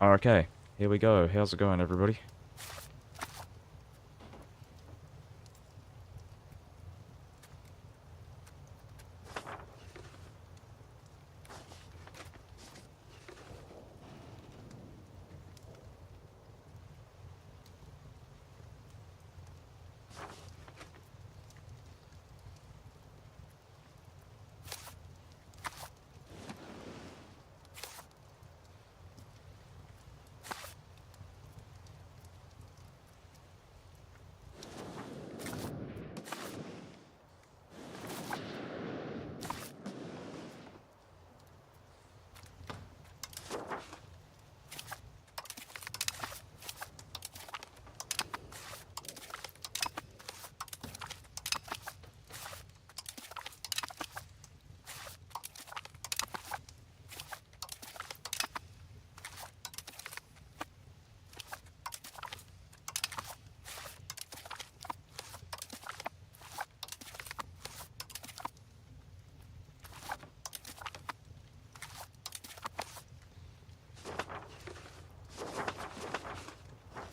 Okay, here we go. How's it going, everybody?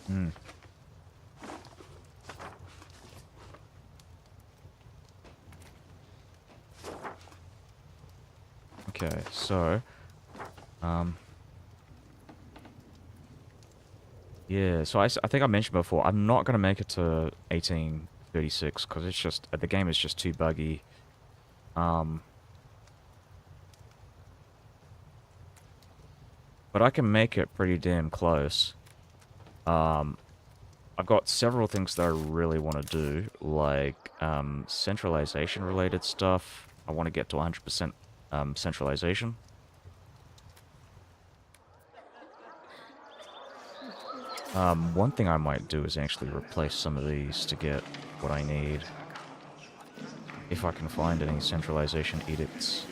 Hmm. Okay, so, um, yeah, so I think I mentioned before, I'm not gonna make it to 1836 because it's just the game is just too buggy. Um, but I can make it pretty damn close. Um, I've got several things that I really want to do, like centralization related stuff. I want to get to 100% centralization. One thing I might do is actually replace some of these to get what I need. If I can find any centralization edicts.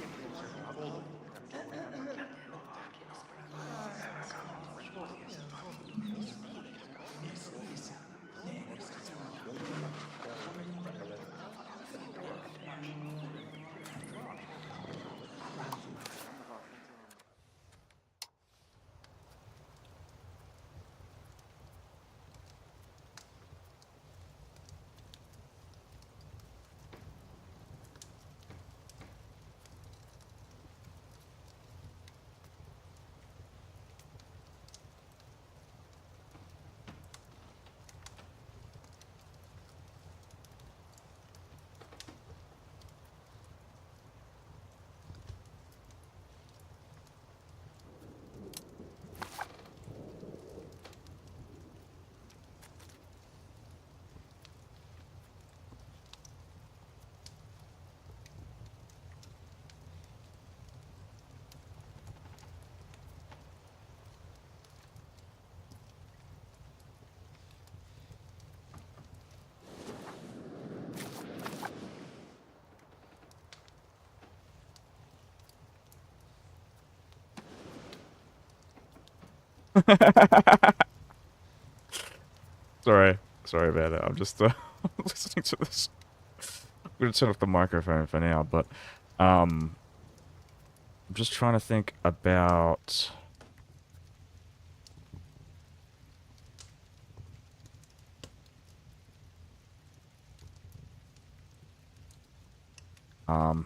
Sorry. Sorry about it. I'm just listening to this. I'm gonna turn off the microphone for now, but um I'm just trying to think about um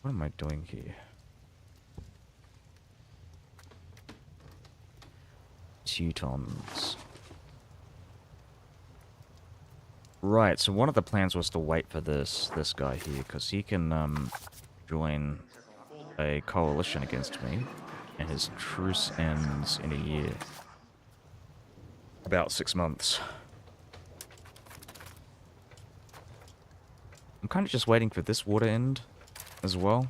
what am I doing here? Teutons. Right, so one of the plans was to wait for this guy here, because he can join a coalition against me, and his truce ends in a year. About 6 months. I'm kind of just waiting for this war to end as well.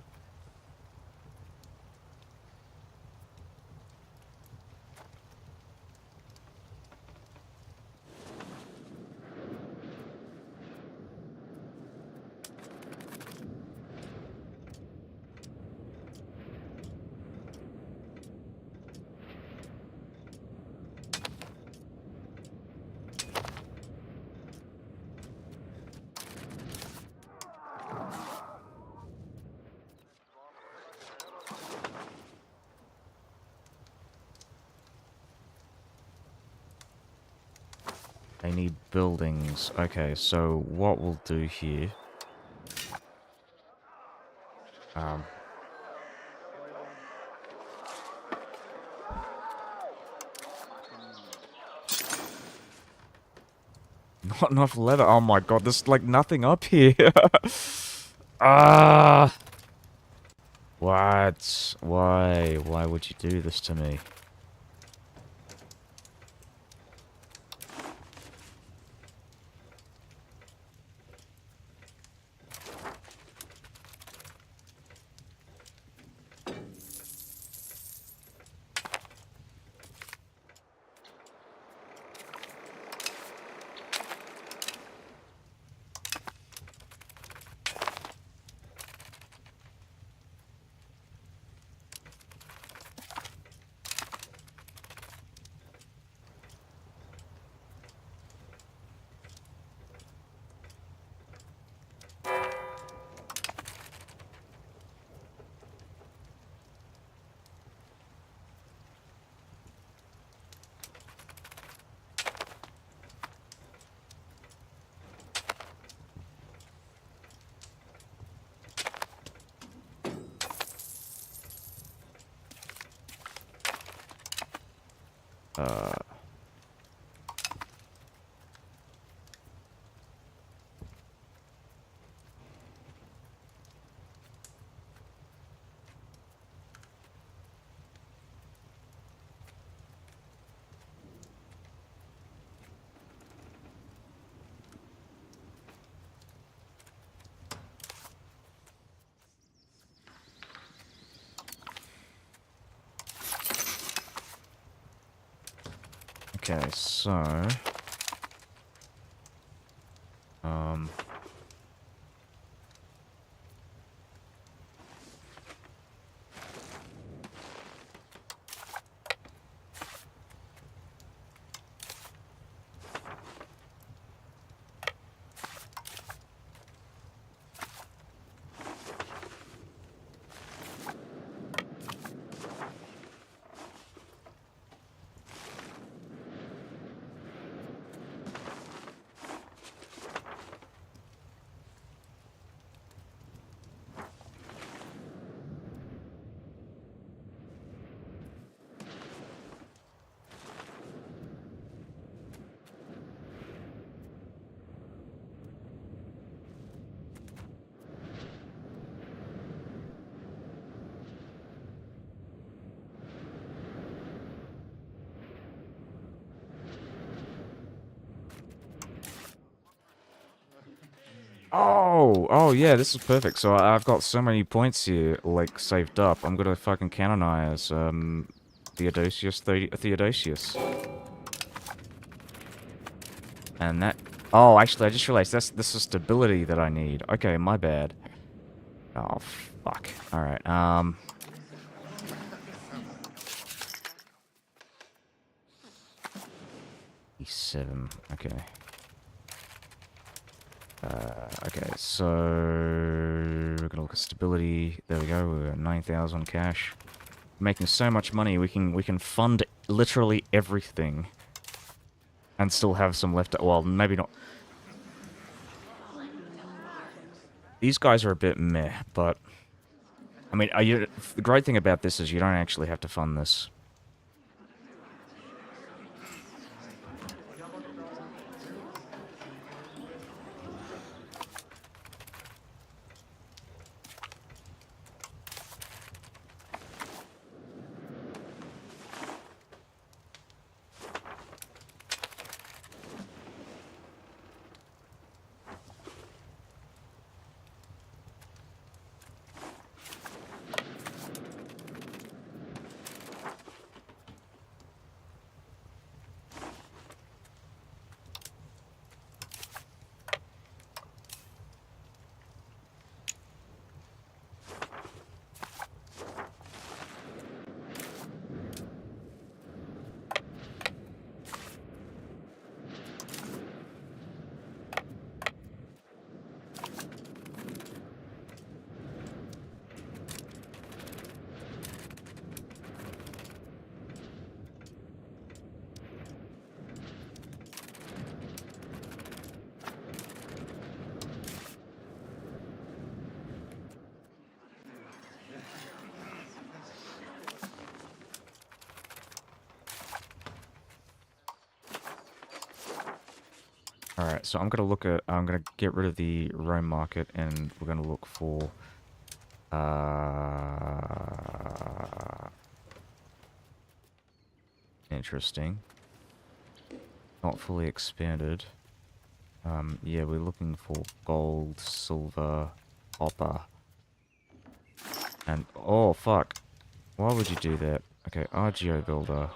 They need buildings. Okay, so what we'll do here... Um... Not enough leather. Oh my god, there's like nothing up here. Ah! What? Why? Why would you do this to me? Uh... Okay, so... Oh, yeah, this is perfect. So I've got so many points here, like, saved up. I'm gonna fucking canonize, Theodosius. And that... Oh, actually, I just realized this is stability that I need. Okay, my bad. Oh, fuck. Alright, E7, okay. Okay, so we're gonna look at stability. There we go. We're at 9,000 cash. Making so much money, we can fund literally everything, and still have some left. Well, maybe not. These guys are a bit meh, but I mean, the great thing about this is you don't actually have to fund this. Alright, so I'm gonna get rid of the Rome market and we're gonna look for, interesting. Not fully expanded. Yeah, we're looking for gold, silver, copper, and, oh, fuck. Why would you do that? Okay, RGO builder.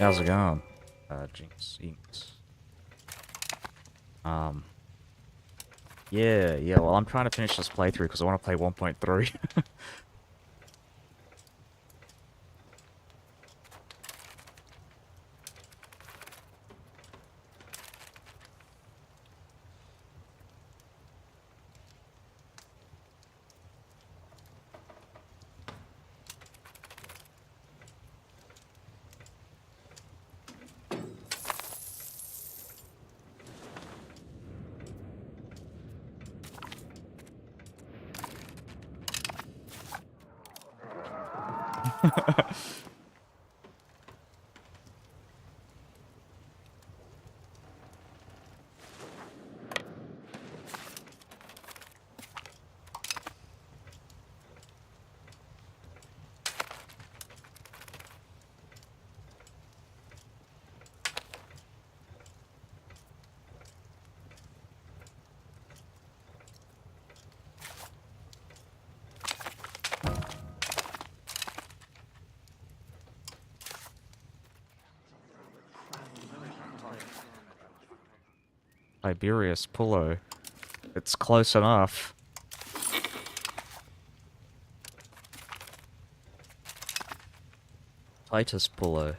How's it going? Jinx, Inks. Um, yeah, well, I'm trying to finish this playthrough because I want to play 1.3. Tiberius Pullo. It's close enough. Titus Pullo.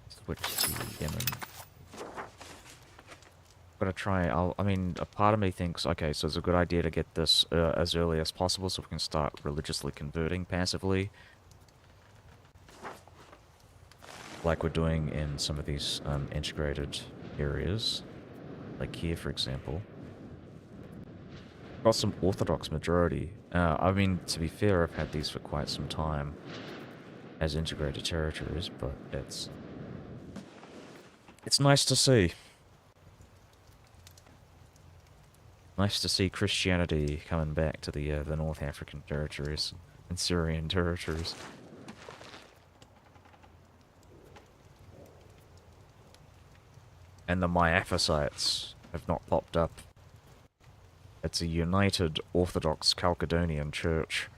Switch to Yemen. Gonna try. I mean, a part of me thinks, okay, so it's a good idea to get this as early as possible, so we can start religiously converting passively, like we're doing in some of these integrated areas, like here, for example. Got some Orthodox majority. I mean, to be fair, I've had these for quite some time as integrated territories, but it's nice to see. Nice to see Christianity coming back to the North African territories and Syrian territories. And the Miaphysites have not popped up. It's a United Orthodox Chalcedonian Church.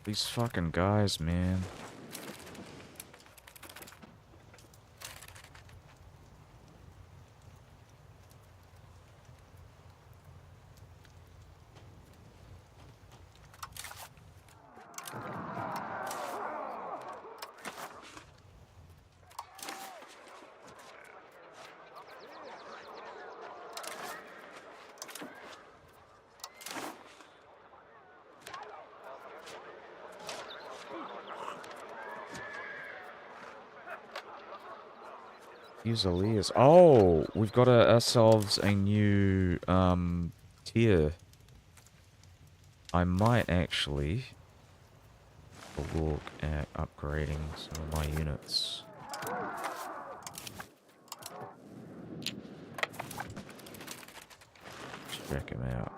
These fucking guys, man. Fusiliers. Oh, we've got ourselves a new tier. I might actually look at upgrading some of my units. Check him out.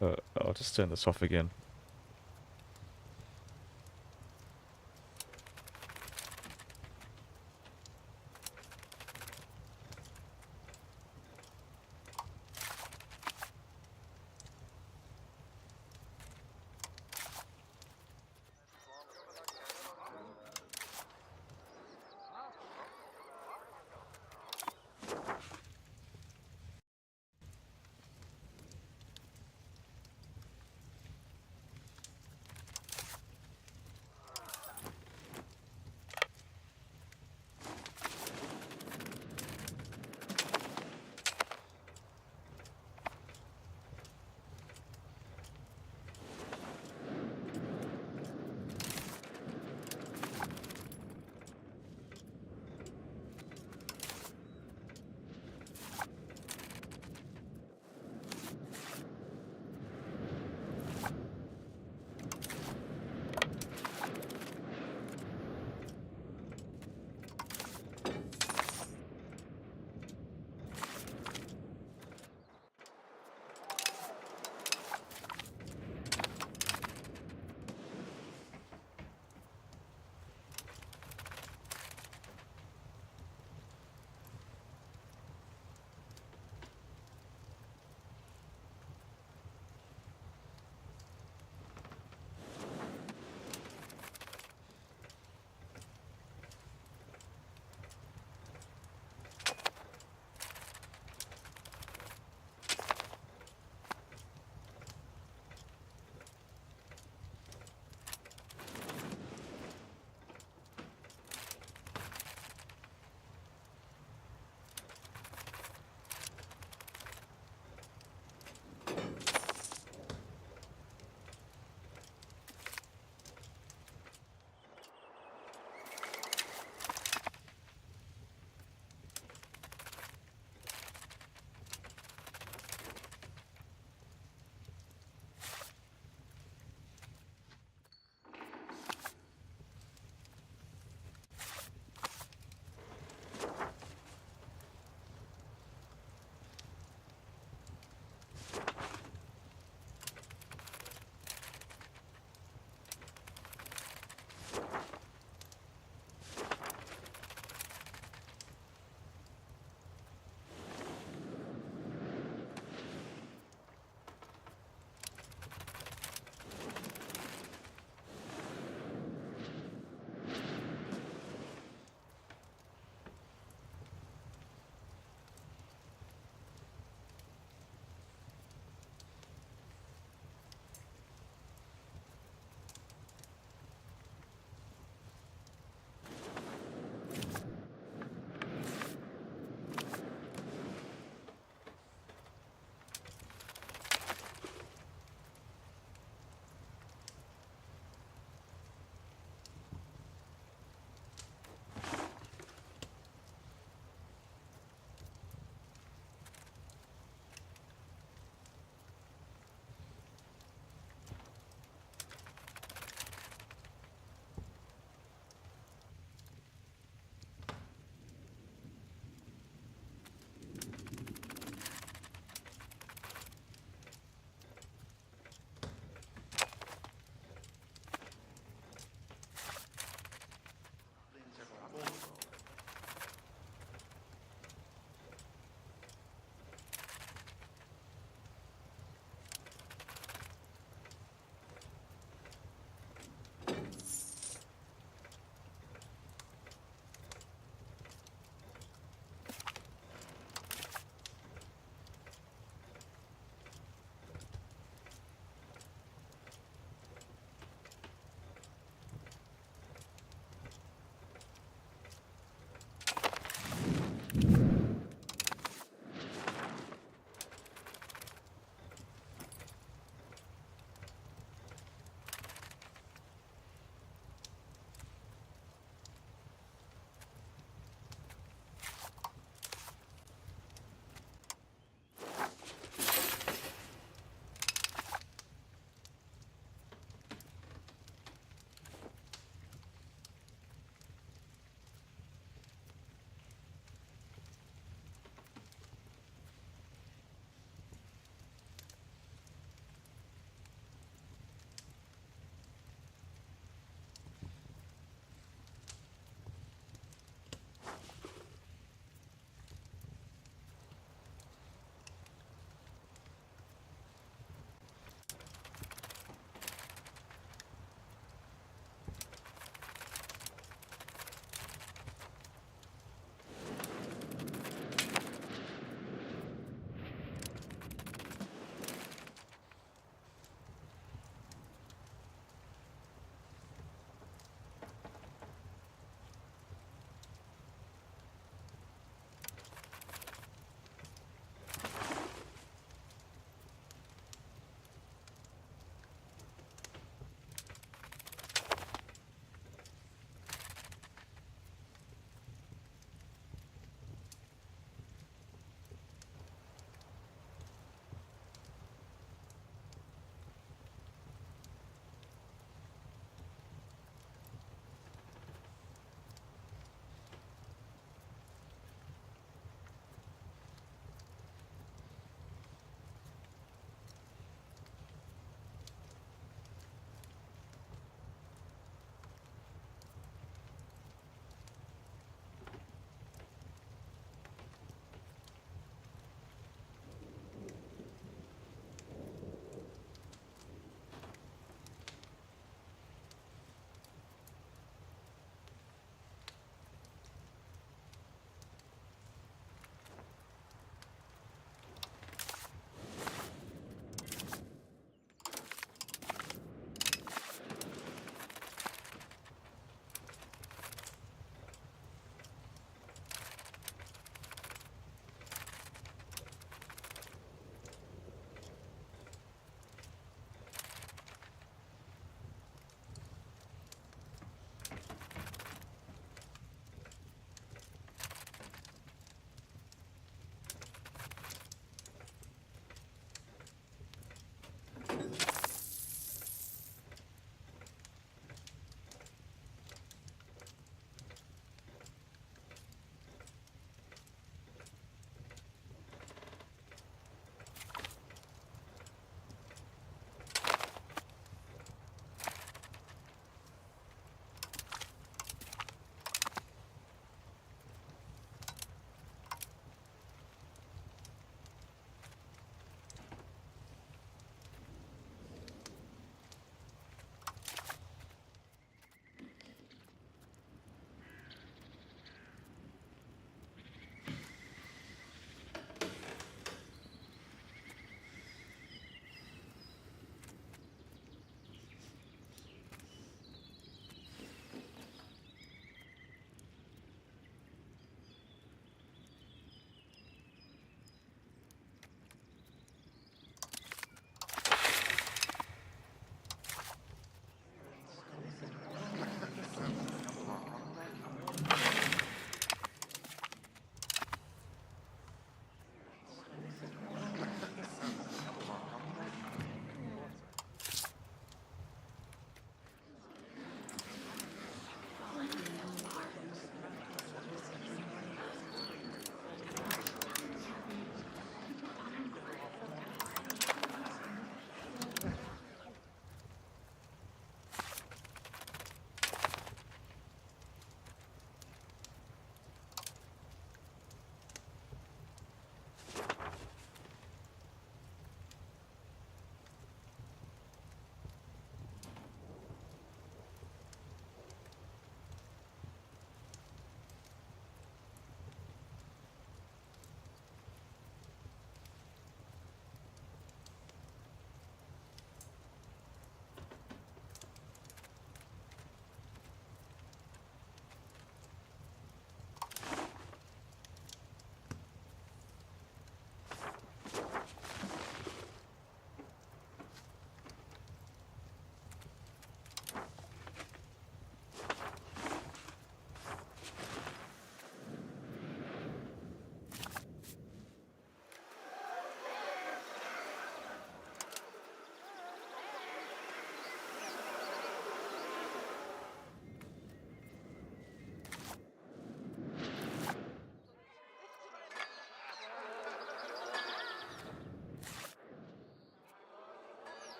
I'll just turn this off again.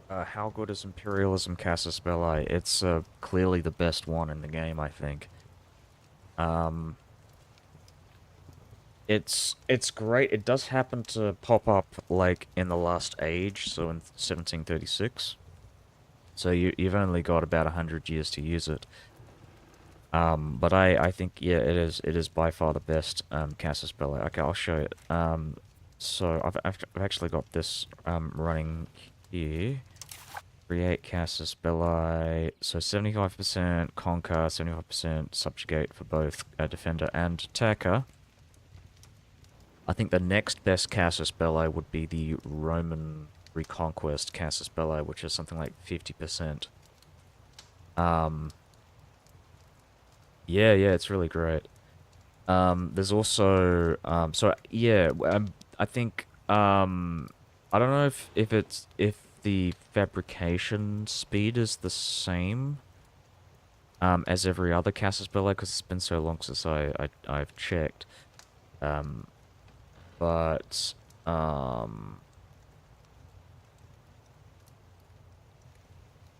How good is Imperialism Casus Belli? It's clearly the best one in the game, I think. Um, it's great. It does happen to pop up like in the last age, so in 1736. So you've only got about 100 years to use it. But I think yeah, it is by far the best Casus Belli. Okay, I'll show it. So I've actually got this running here. Create Casus Belli. So 75% conquer, 75% subjugate for both defender and attacker. I think the next best Casus Belli would be the Roman Reconquest Casus Belli, which is something like 50%. Um, yeah, it's really great. There's also, so yeah, I think, I don't know if the fabrication speed is the same, as every other Casus Belli, because it's been so long since I've checked. Um, but, um,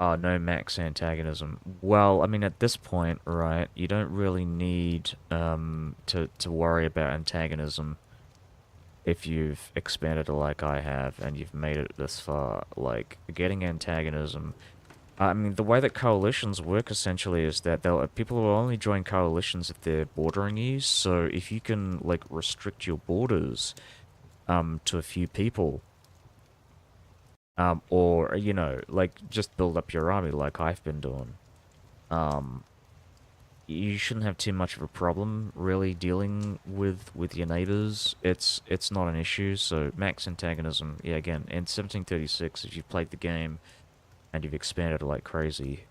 oh, no max antagonism. Well, I mean, at this point, right, you don't really need, to worry about antagonism if you've expanded it like I have and you've made it this far. Like, getting antagonism. I mean, the way that coalitions work essentially is that people will only join coalitions if they're bordering you. So if you can like restrict your borders to a few people, or like just build up your army like I've been doing, um, you shouldn't have too much of a problem really dealing with your neighbors. It's not an issue. So max antagonism, yeah, again, in 1736, if you've played the game and you've expanded it like crazy,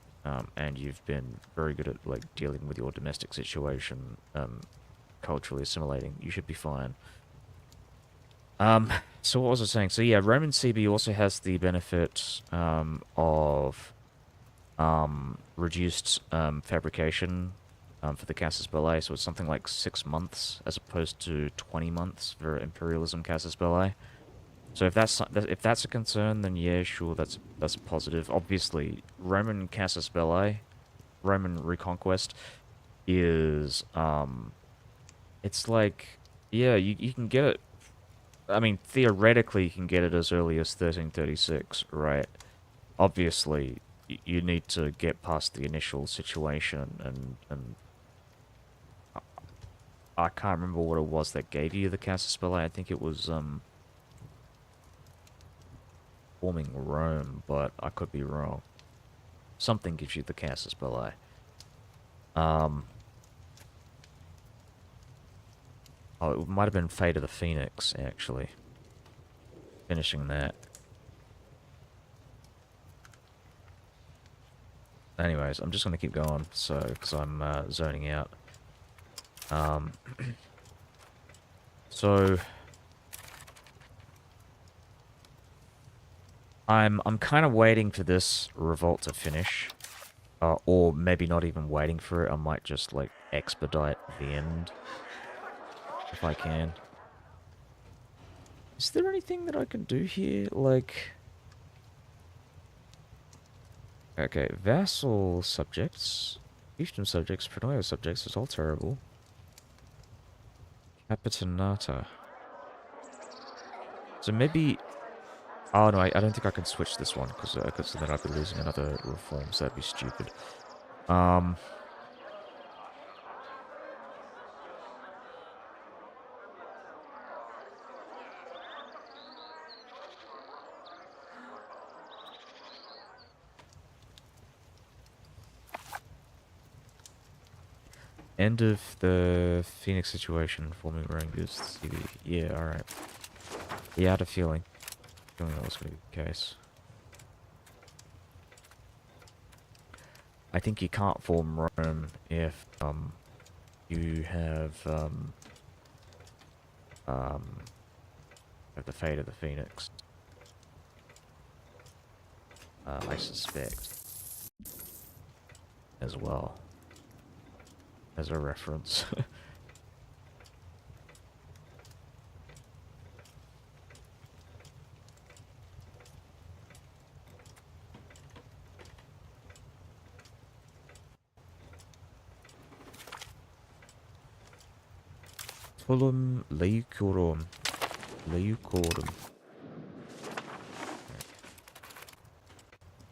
and you've been very good at like dealing with your domestic situation, culturally assimilating, you should be fine. Um, so what was I saying? So yeah, Roman CB also has the benefit of reduced fabrication for the Casus Belli, so it's something like 6 months as opposed to 20 months for Imperialism Casus Belli. So if that's a concern, then yeah, sure, that's a positive. Obviously, Roman Casus Belli, Roman Reconquest is it's like yeah, you can get it. I mean, theoretically, you can get it as early as 1336, right? Obviously, you need to get past the initial situation, and I can't remember what it was that gave you the Casus Belli. I think it was forming Rome, but I could be wrong. Something gives you the Casus Belli. Um, oh, it might have been Fate of the Phoenix, actually. Finishing that. Anyways, I'm just gonna keep going, so, because I'm zoning out. Um, so I'm kind of waiting for this revolt to finish, or maybe not even waiting for it. I might just like expedite the end if I can. Is there anything that I can do here? Like, okay, vassal subjects, fiefdom subjects, Prenoia subjects is all terrible. Capitanata. So maybe. Oh no, I don't think I can switch this one because then I'd be losing another reform, so that'd be stupid. Um, End of the Phoenix situation, forming Rangers, CV. Yeah, alright. Yeah, I had a feeling that was going to be the case. I think you can't form Rome if, you um, have the fate of the Phoenix. I suspect, as well, as a reference. Fulham Leucorum. Leucorum.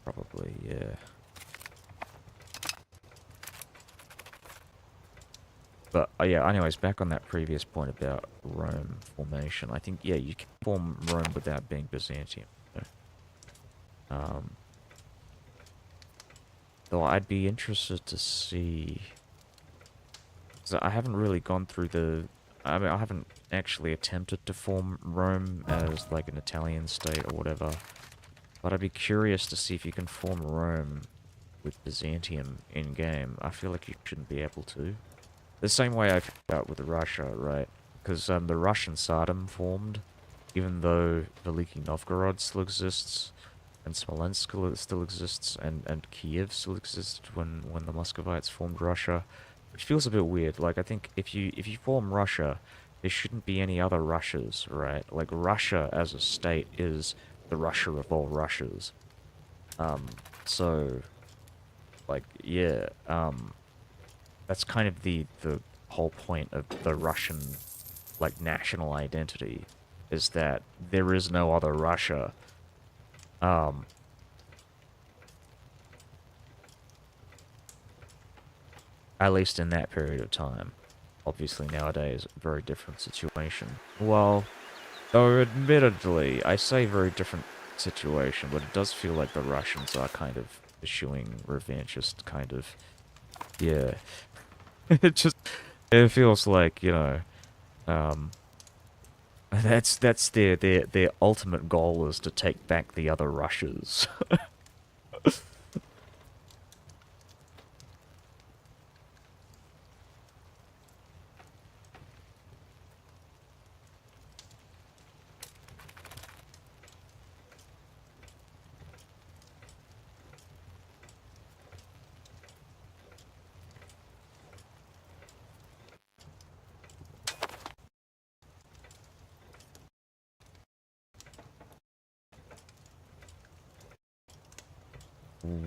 Probably, yeah. But, yeah, anyways, back on that previous point about Rome formation. I think, yeah, you can form Rome without being Byzantium. So, though I'd be interested to see... So I haven't really gone through the... I mean, I haven't actually attempted to form Rome as, like, an Italian state or whatever. But I'd be curious to see if you can form Rome with Byzantium in-game. I feel like you shouldn't be able to. The same way I felt out with Russia, right? Because the Russian Tsardom formed, even though Veliki Novgorod still exists, and Smolensk still exists, and Kiev still exists when the Muscovites formed Russia, which feels a bit weird. Like, I think if you form Russia, there shouldn't be any other Russias, right? Like, Russia as a state is the Russia of all Russias. So, like, yeah, that's kind of the whole point of the Russian, like, national identity, is that there is no other Russia. At least in that period of time. Obviously nowadays, a very different situation. Well, though admittedly, I say very different situation, but it does feel like the Russians are kind of pursuing revanchist kind of, yeah. It feels like, you know, um, that's their ultimate goal is to take back the other Russias.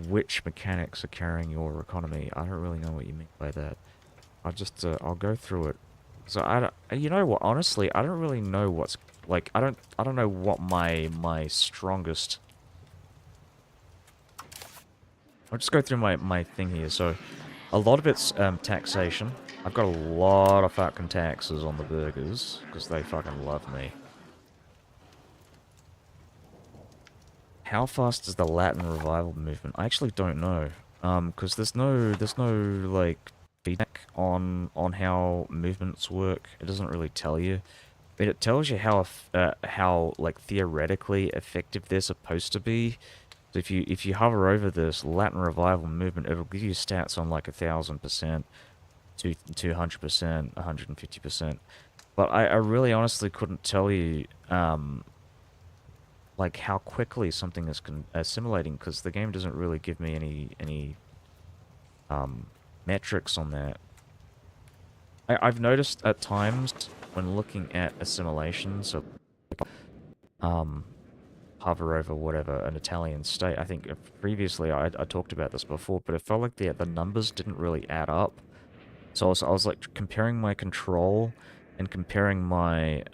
Which mechanics are carrying your economy? I don't really know what you mean by that. I'll go through it. So I don't, you know what, honestly, I don't really know what's, like, I don't know what my strongest... I'll just go through my thing here. So, a lot of it's, taxation. I've got a lot of fucking taxes on the burgers, because they fucking love me. How fast is the Latin revival movement? I actually don't know. Because there's no, like, feedback on how movements work. It doesn't really tell you. But it tells you how, like, theoretically effective they're supposed to be. So if you hover over this Latin revival movement, it'll give you stats on, like, 1,000%, 200%, 150%. But I really honestly couldn't tell you, like, how quickly something is assimilating, because the game doesn't really give me any metrics on that. I've noticed at times when looking at assimilation, so hover over whatever an Italian state. I think previously I talked about this before, but it felt like the numbers didn't really add up. So I was like comparing my control and comparing my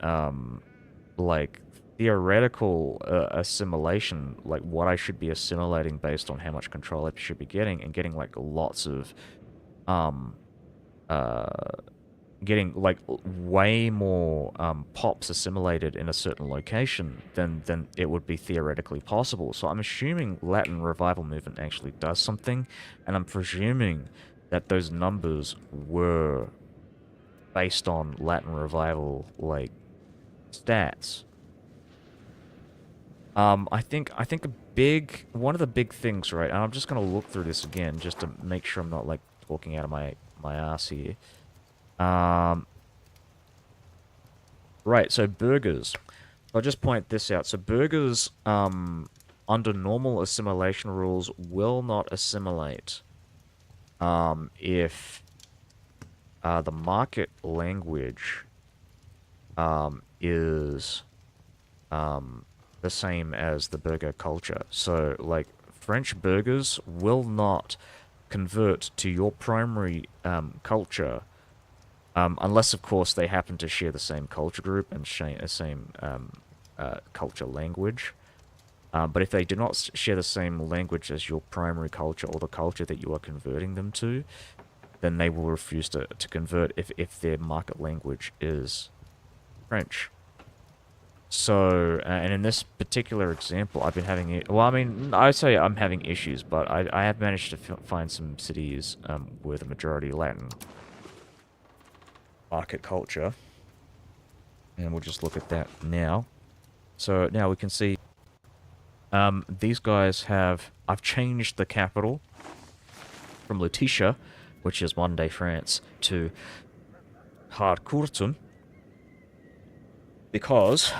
like theoretical assimilation, like what I should be assimilating based on how much control I should be getting, and getting like lots of um uh getting like way more pops assimilated in a certain location than it would be theoretically possible. So I'm assuming Latin revival movement actually does something, and I'm presuming that those numbers were based on Latin revival, like, stats. I think one of the big things, right, and I'm just gonna look through this again just to make sure I'm not, like, talking out of my ass here. Right, so burgers. I'll just point this out. So burgers, under normal assimilation rules, will not assimilate if the market language is the same as the burger culture. So, like, French burgers will not convert to your primary culture Unless, of course, they happen to share the same culture group and same culture language. But if they do not share the same language as your primary culture or the culture that you are converting them to, then they will refuse to convert if their market language is French. So, and in this particular example, I've been having, well, I mean, I say I'm having issues, but I have managed to find some cities with a majority Latin market culture, and we'll just look at that now. So now we can see these guys have, I've changed the capital from Lutetia, which is modern-day France, to Harcourtum, because,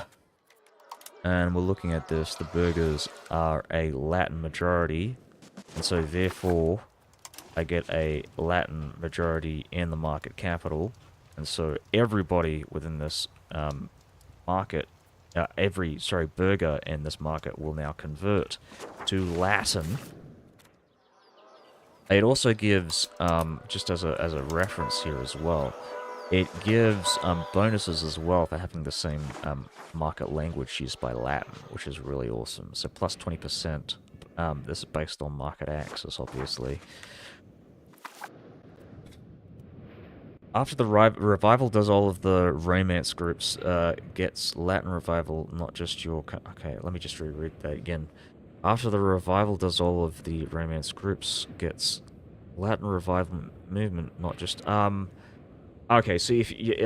and we're looking at this, the burghers are a Latin majority, and so therefore I get a Latin majority in the market capital, and so everybody within this market, burger in this market will now convert to Latin. It also gives, just as a reference here as well, it gives bonuses as well for having the same market language used by Latin, which is really awesome. So plus 20%. This is based on market access, obviously. After the revival does all of the romance groups, gets Latin revival, not just your... Okay, let me just reread that again. After the revival does all of the romance groups, gets Latin revival movement, not just... Okay, so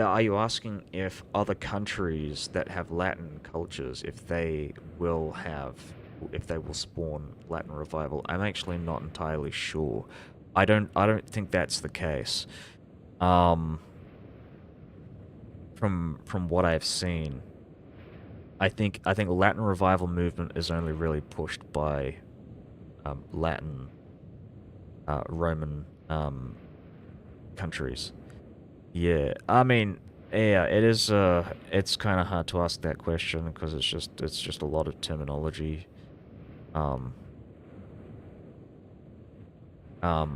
are you asking if other countries that have Latin cultures, if they will spawn Latin revival? I'm actually not entirely sure. I don't think that's the case. From what I've seen, I think Latin revival movement is only really pushed by Latin Roman countries. Yeah, I mean, yeah, it is. It's kind of hard to ask that question because it's just a lot of terminology. Um, but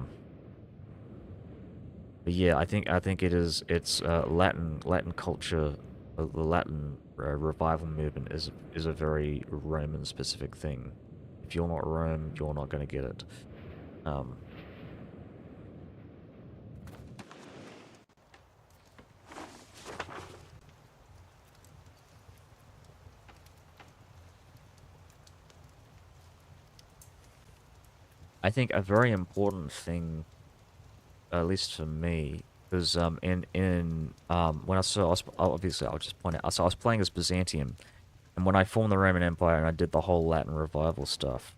yeah, I think it's Latin culture. The Latin revival movement is a very Roman specific thing. If you're not Rome, you're not going to get it. I think a very important thing, at least for me, is when obviously I'll just point out. So I was playing as Byzantium, and when I formed the Roman Empire and I did the whole Latin revival stuff,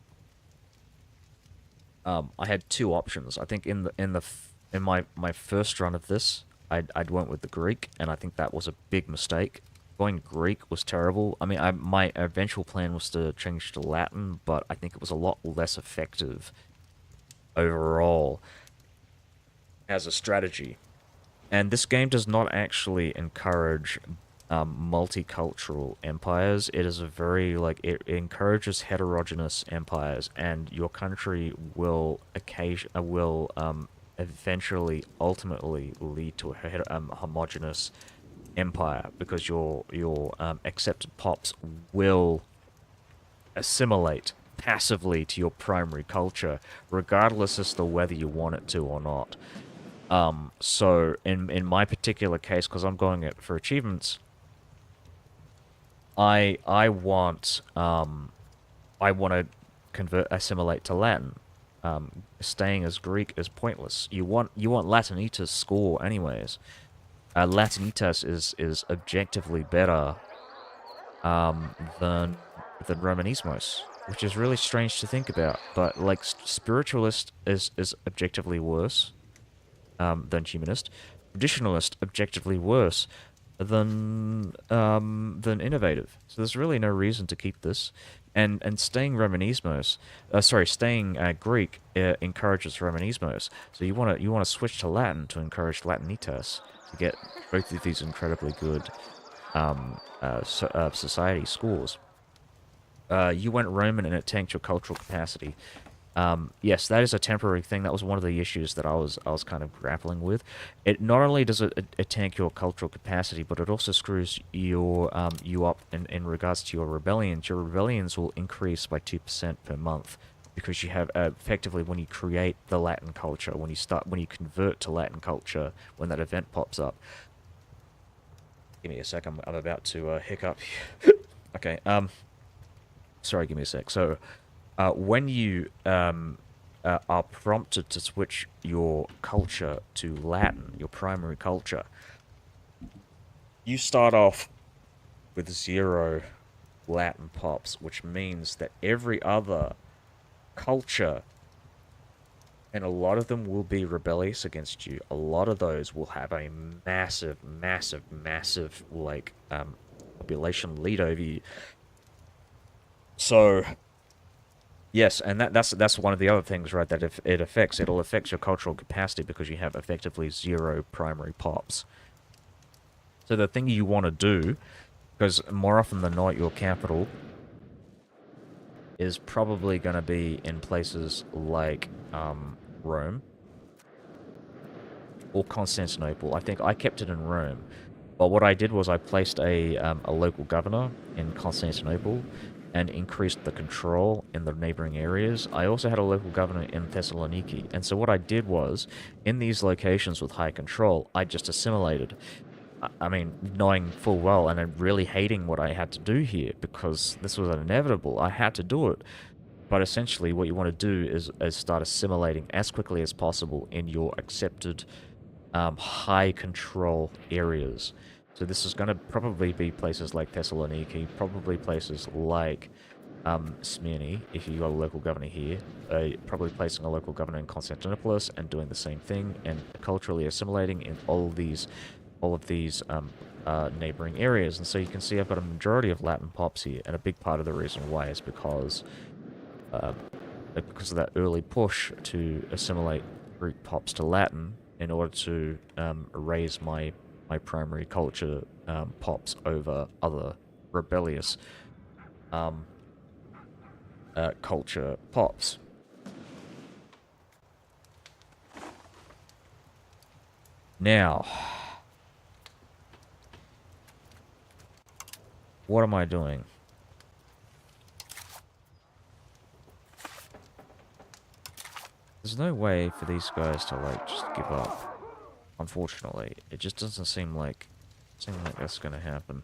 I had two options. I think in my first run of this, I'd went with the Greek, and I think that was a big mistake. Going Greek was terrible. I mean, my eventual plan was to change to Latin, but I think it was a lot less effective overall as a strategy. And this game does not actually encourage multicultural empires. It is a very, like, it encourages heterogeneous empires, and your country will eventually, ultimately lead to a homogeneous empire, because your accepted pops will assimilate passively to your primary culture, regardless as to whether you want it to or not. So in my particular case, because I'm going it for achievements, I want to assimilate to Latin. Staying as Greek is pointless. You want Latinitas score anyways. Latinitas is objectively better than Romanismos, which is really strange to think about. But like spiritualist is objectively worse than humanist. Traditionalist objectively worse than innovative. So there's really no reason to keep this. And staying Romanismos, staying Greek encourages Romanismos. So you want to switch to Latin to encourage Latinitas to get both of these incredibly good society scores. You went Roman and it tanked your cultural capacity. Yes, that is a temporary thing. That was one of the issues that I was kind of grappling with. It not only does it tank your cultural capacity, but it also screws you up in regards to your rebellions. Your rebellions will increase by 2% per month because you have effectively when you create the Latin culture, when you convert to Latin culture, when that event pops up. Give me a sec. I'm about to hiccup. Okay. Sorry. Give me a sec. So when you are prompted to switch your culture to Latin, your primary culture, you start off with 0 Latin pops, which means that every other culture, and a lot of them will be rebellious against you, a lot of those will have a massive, massive, massive, like, population lead over you. So yes, and that's one of the other things, right? That if it'll affect your cultural capacity because you have effectively 0 primary pops. So the thing you want to do, because more often than not, your capital is probably going to be in places like Rome or Constantinople. I think I kept it in Rome, but what I did was I placed a local governor in Constantinople and increased the control in the neighboring areas. I also had a local governor in Thessaloniki, and so what I did was, in these locations with high control, I just assimilated. I mean, knowing full well and then really hating what I had to do here because this was inevitable. I had to do it. But essentially, what you want to do is start assimilating as quickly as possible in your accepted high control areas. So this is going to probably be places like Thessaloniki, probably places like Smyrna, if you got a local governor here, probably placing a local governor in Constantinople and doing the same thing and culturally assimilating in all of these neighboring areas. And so you can see I've got a majority of Latin pops here, and a big part of the reason why is uh, because of that early push to assimilate Greek pops to Latin in order to raise my primary culture pops over other rebellious um, culture pops. Now, what am I doing? There's no way for these guys to like just give up. Unfortunately, it just doesn't seem like that's gonna happen.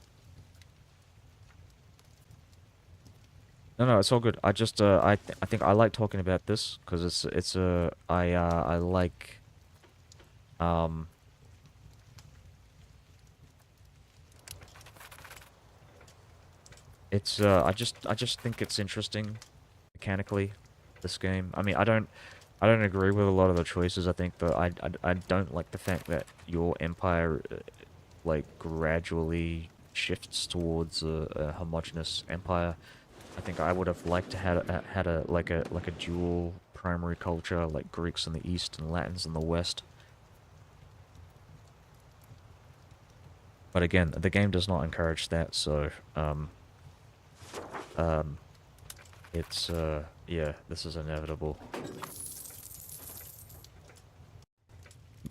No, no, it's all good. I just I think I like talking about this because it's I like um it's I just think it's interesting mechanically, this game. I mean, I don't agree with a lot of the choices. I think that I don't like the fact that your empire like gradually shifts towards a homogenous empire. I think I would have liked to had like a dual primary culture, like Greeks in the east and Latins in the west. But again, the game does not encourage that, so um it's yeah, this is inevitable.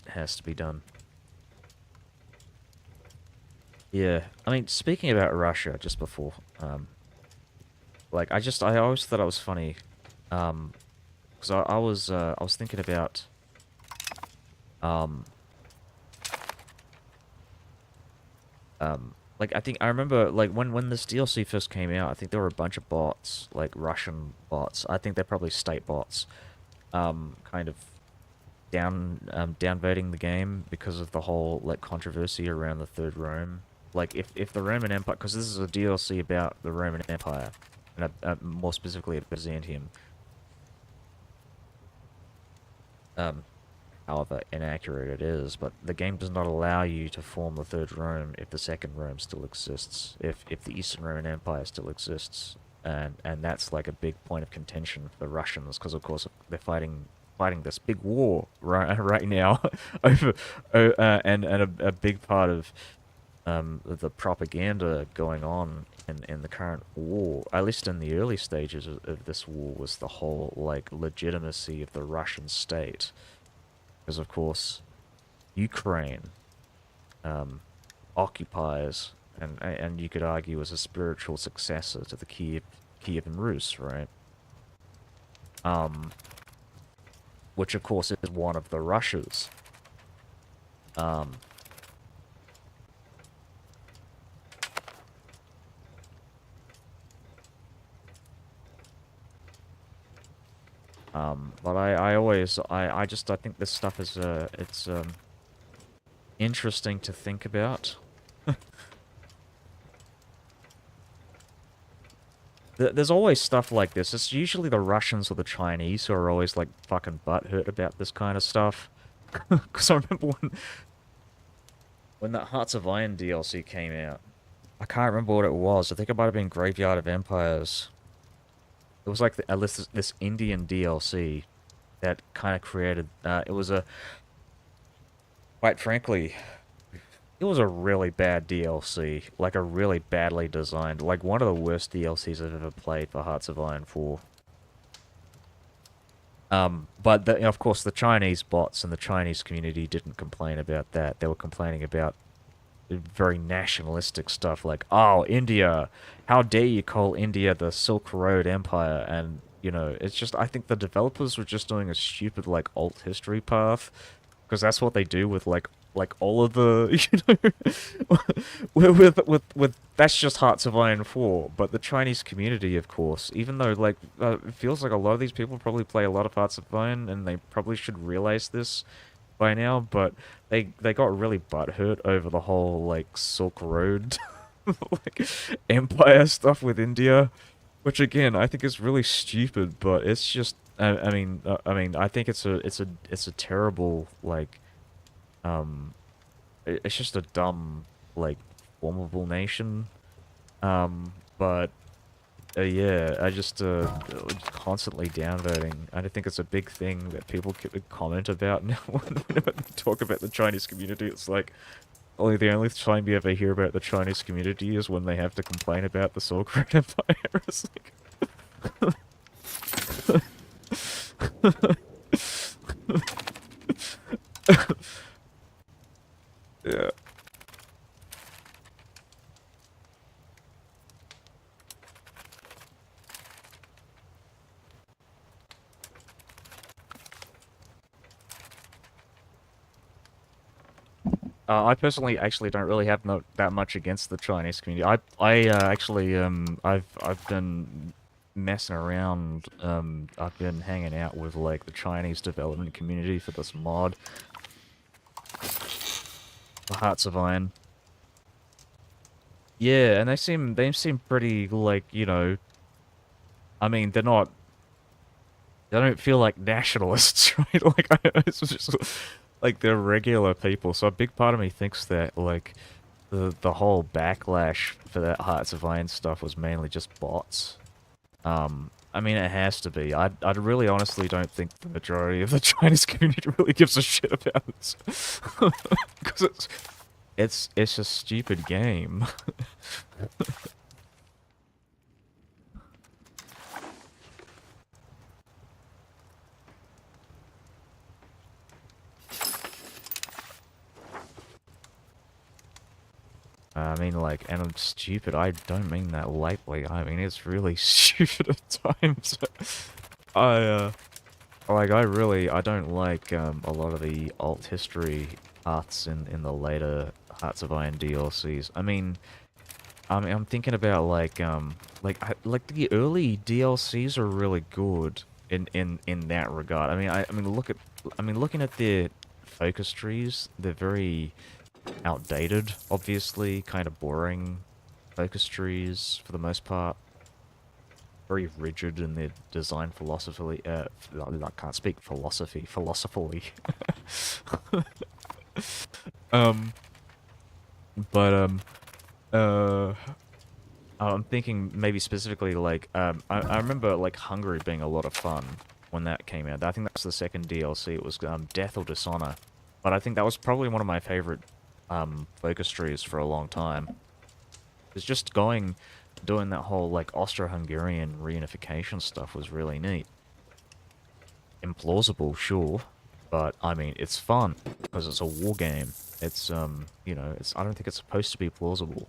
It has to be done. Yeah, I mean, speaking about Russia, just before, like I always thought it was funny, um, because I was thinking about um like I think I remember like when this DLC first came out, I think there were a bunch of bots, like Russian bots. I think they're probably state bots, kind of downvoting the game because of the whole like controversy around the Third Rome. Like if the Roman Empire, because this is a DLC about the Roman Empire, and more specifically Byzantium. Um, However inaccurate it is, but the game does not allow you to form the Third Rome if the Second Rome still exists, if the Eastern Roman Empire still exists, and that's like a big point of contention for the Russians, because of course they're fighting this big war right now over and a big part of the propaganda going on in the current war, at least in the early stages of this war, was the whole like legitimacy of the Russian state, because of course Ukraine um, occupies and you could argue is a spiritual successor to the Kievan Rus, right? Um, which of course is one of the Russias. Um, but I think this stuff is, it's, interesting to think about. There's always stuff like this. It's usually the Russians or the Chinese who are always, like, fucking butthurt about this kind of stuff. Because I remember when that Hearts of Iron DLC came out. I can't remember what it was. I think it might have been Graveyard of Empires. It was like this Indian DLC that kind of created. It was a, quite frankly, it was a really bad DLC. Like a really badly designed, like one of the worst DLCs I've ever played for Hearts of Iron 4. But of course the Chinese bots and the Chinese community didn't complain about that. They were complaining about very nationalistic stuff like, oh, India, how dare you call India the Silk Road Empire? And, you know, it's just, I think the developers were just doing a stupid, like, alt history path, because that's what they do with, like all of the, you know, that's just Hearts of Iron 4, but the Chinese community, of course, even though, like, it feels like a lot of these people probably play a lot of Hearts of Iron, and they probably should realize this by now, but they got really butthurt over the whole like Silk Road like empire stuff with India, which again I think is really stupid. But it's just I think it's a terrible like it's just a dumb like formable nation. But yeah, I just constantly downvoting. I don't think it's a big thing that people comment about now when we talk about the Chinese community. It's like the only time you ever hear about the Chinese community is when they have to complain about the Silk Road Empire. It's like... yeah. I personally actually don't really have that much against the Chinese community. I've been messing around. I've been hanging out with like the Chinese development community for this mod, the Hearts of Iron. Yeah, and they seem pretty like, you know, I mean, they don't feel like nationalists, right? Like it's just like they're regular people. So a big part of me thinks that like the whole backlash for that Hearts of Iron stuff was mainly just bots. I mean, it has to be. I really honestly don't think the majority of the Chinese community really gives a shit about this. Because it's a stupid game. I mean, like, and I'm stupid. I don't mean that lightly. I mean, it's really stupid at times. I, I don't like, a lot of the alt history paths in the later Hearts of Iron DLCs. I'm thinking about, like the early DLCs are really good in that regard. Looking at their focus trees, they're very outdated, obviously, kind of boring focus trees for the most part. Very rigid in their design philosophy. I can't speak philosophically. um, but uh, I'm thinking maybe specifically like I remember like Hungary being a lot of fun when that came out. I think that was the second DLC. It was Death or Dishonor, but I think that was probably one of my favorite focus trees for a long time. It's just doing that whole like Austro-Hungarian reunification stuff was really neat. Implausible, sure, but I mean it's fun because it's a war game. It's you know, it's I don't think it's supposed to be plausible,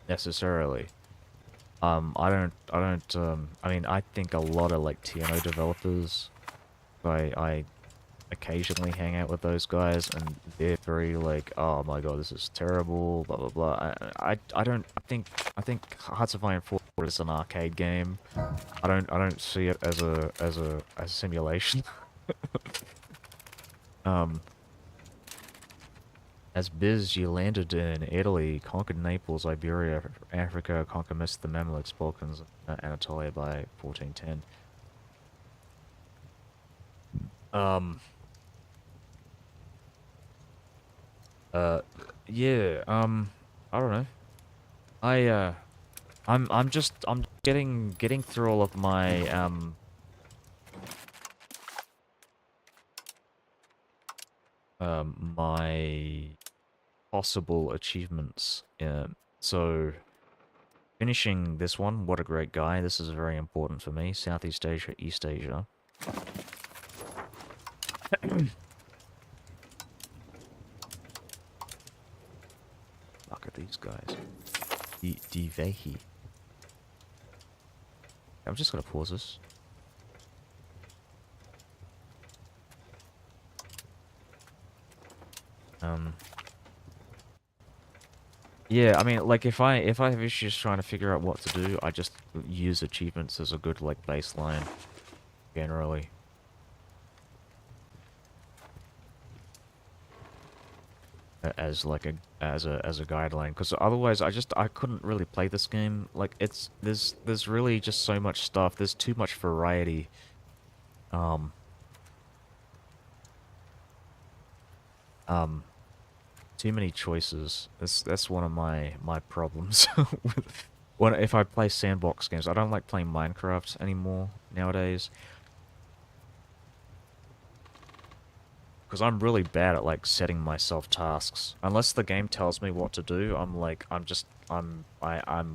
necessarily. I mean, I think a lot of like TNO developers, I occasionally hang out with those guys, and they're very like, oh my god, this is terrible, blah blah blah. I don't, I think Hearts of Iron 4 is an arcade game. I don't see it as a simulation. Um, as Biz, you landed in Italy, conquered Naples, Iberia, Africa, conquered most of the Mamluks, Balkans, Anatolia by 1410. Um, uh, yeah, I don't know. I, I'm getting through all of my possible achievements. So finishing this one, what a great guy. This is very important for me. Southeast Asia, East Asia. Look at these guys. Divehi. I'm just gonna pause this. Yeah, I mean, like if I have issues trying to figure out what to do, I just use achievements as a good like baseline, generally. As like as a guideline, because otherwise I couldn't really play this game. Like there's really just so much stuff. There's too much variety. Um, um, Too many choices. That's one of my problems with when if I play sandbox games. I don't like playing Minecraft anymore nowadays because I'm really bad at like setting myself tasks. Unless the game tells me what to do, I'm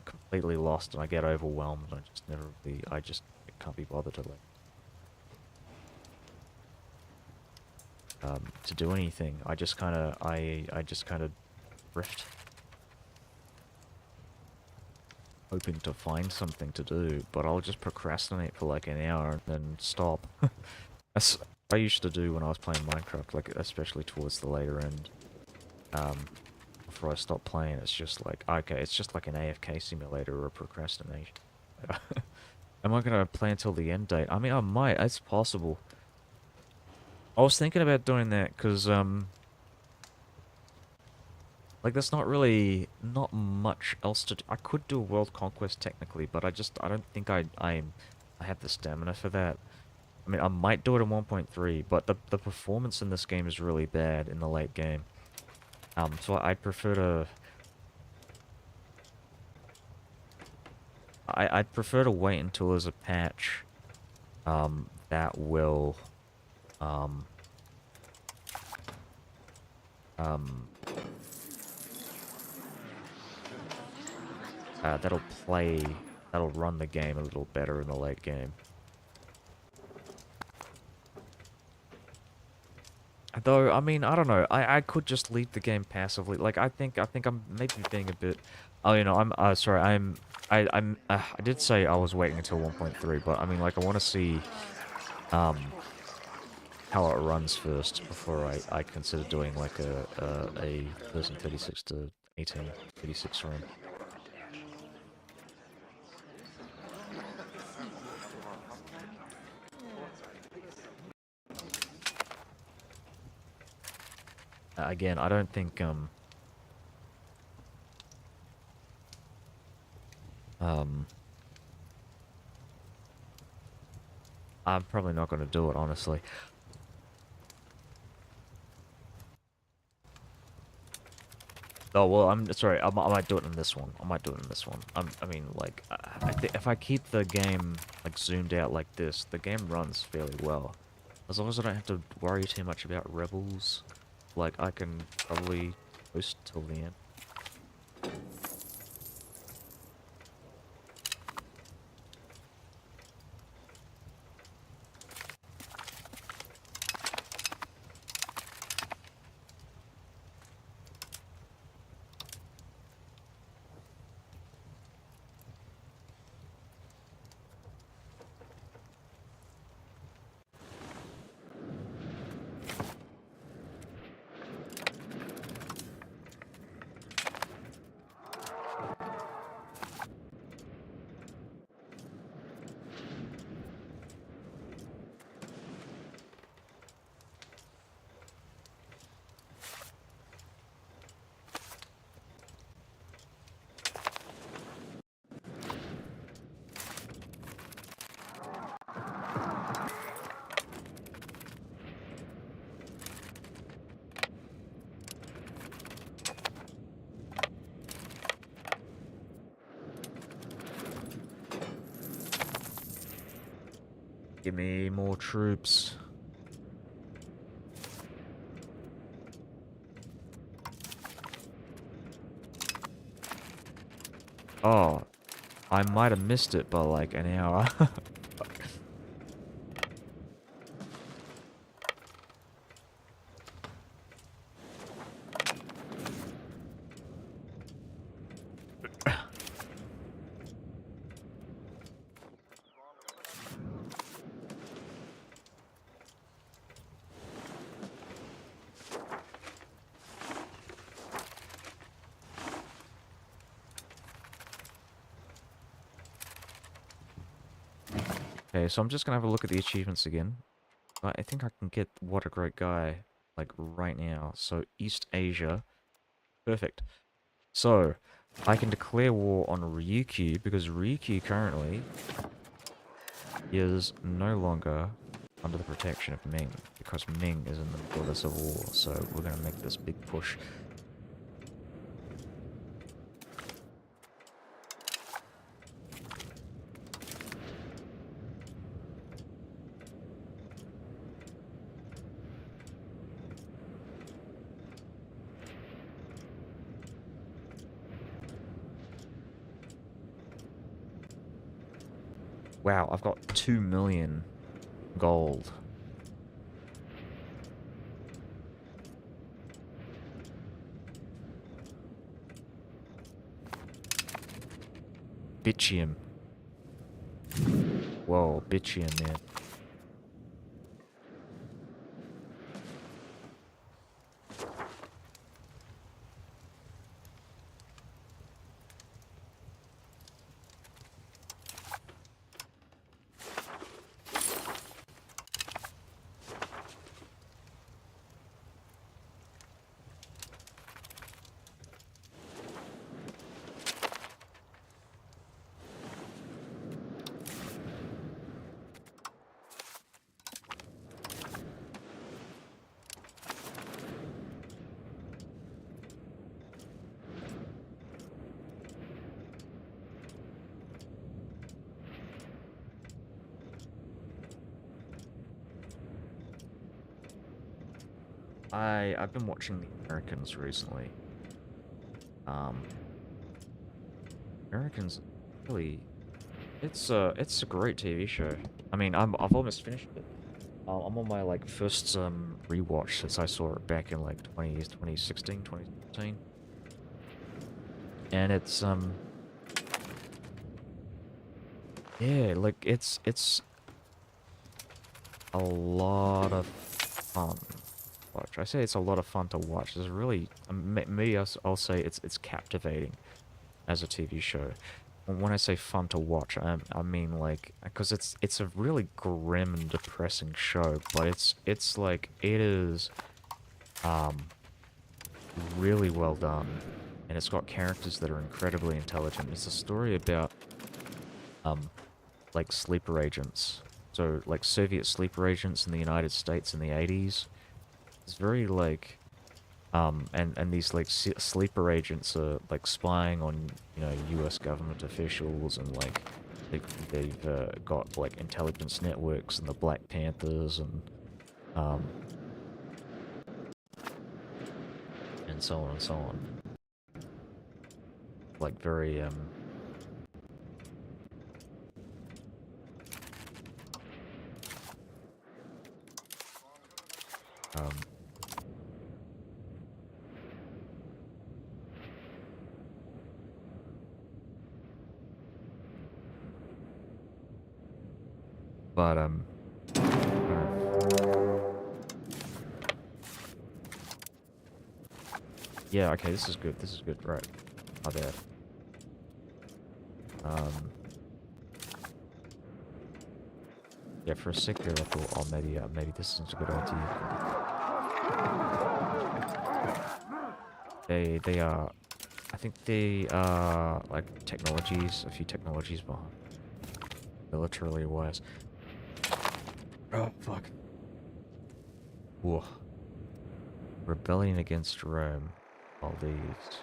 completely lost and I get overwhelmed. I just can't be bothered to do anything. I just kind of drift, hoping to find something to do, but I'll just procrastinate for like an hour and then stop. That's what I used to do when I was playing Minecraft, like especially towards the later end. Um, Before I stopped playing, it's just like, okay, it's just like an AFK simulator or a procrastination. Am I gonna play until the end date? I mean, I might. It's possible. I was thinking about doing that because, like, there's not much else to do. I could do a world conquest technically, but I don't think I have the stamina for that. I mean, I might do it in 1.3, but the performance in this game is really bad in the late game. So I'd prefer to... I'd prefer to wait until there's a patch, that will, um, um, that'll that'll run the game a little better in the late game. Though, I mean, I don't know. I could just leave the game passively. Like, I think I'm maybe being a bit... Oh, you know, sorry, I did say I was waiting until 1.3, but I mean, like, I want to see, um, how it runs first before I consider doing, like, a version 36 to 1836 run. Again, I don't think, I'm probably not going to do it, honestly. Oh, well, I'm sorry, I might do it in this one. I might do it in this one. I mean, like, if I keep the game, like, zoomed out like this, the game runs fairly well. As long as I don't have to worry too much about rebels. like, I can probably post till the end. Give me more troops. Oh, I might have missed it by like an hour. Okay, so I'm just gonna have a look at the achievements again. I think I can get What a Great Guy, like, right now. So, East Asia. Perfect. So, I can declare war on Ryukyu, because Ryukyu currently is no longer under the protection of Ming, because Ming is in the middle of a civil war, so we're gonna make this big push. Wow, I've got 2 million gold. Bitchium. Whoa, bitchium, man. I've been watching the Americans recently. Um, Americans really, it's a great TV show. I mean, I've almost finished it. I'm on my like first rewatch since I saw it back in like 2016, 2017. And it's yeah, like it's a lot of fun. Watch. I say it's a lot of fun to watch. It's really me. I'll say it's captivating as a TV show. And when I say fun to watch, I mean like because it's a really grim and depressing show, but it's like it is um really well done, and it's got characters that are incredibly intelligent. It's a story about um like sleeper agents. So like Soviet sleeper agents in the United States in the 80s. It's very like and these like sleeper agents are like spying on, you know, US government officials, and like they've got like intelligence networks and the Black Panthers, and um and so on and so on. Like very um but yeah, okay, this is good. This is good. Right. My bad. Yeah, for a sec there, I thought, oh, maybe this isn't a good idea. They are, I think they are, like, a few technologies behind, militarily wise. Oh, fuck. Whoa. Rebellion against Rome. Maldives.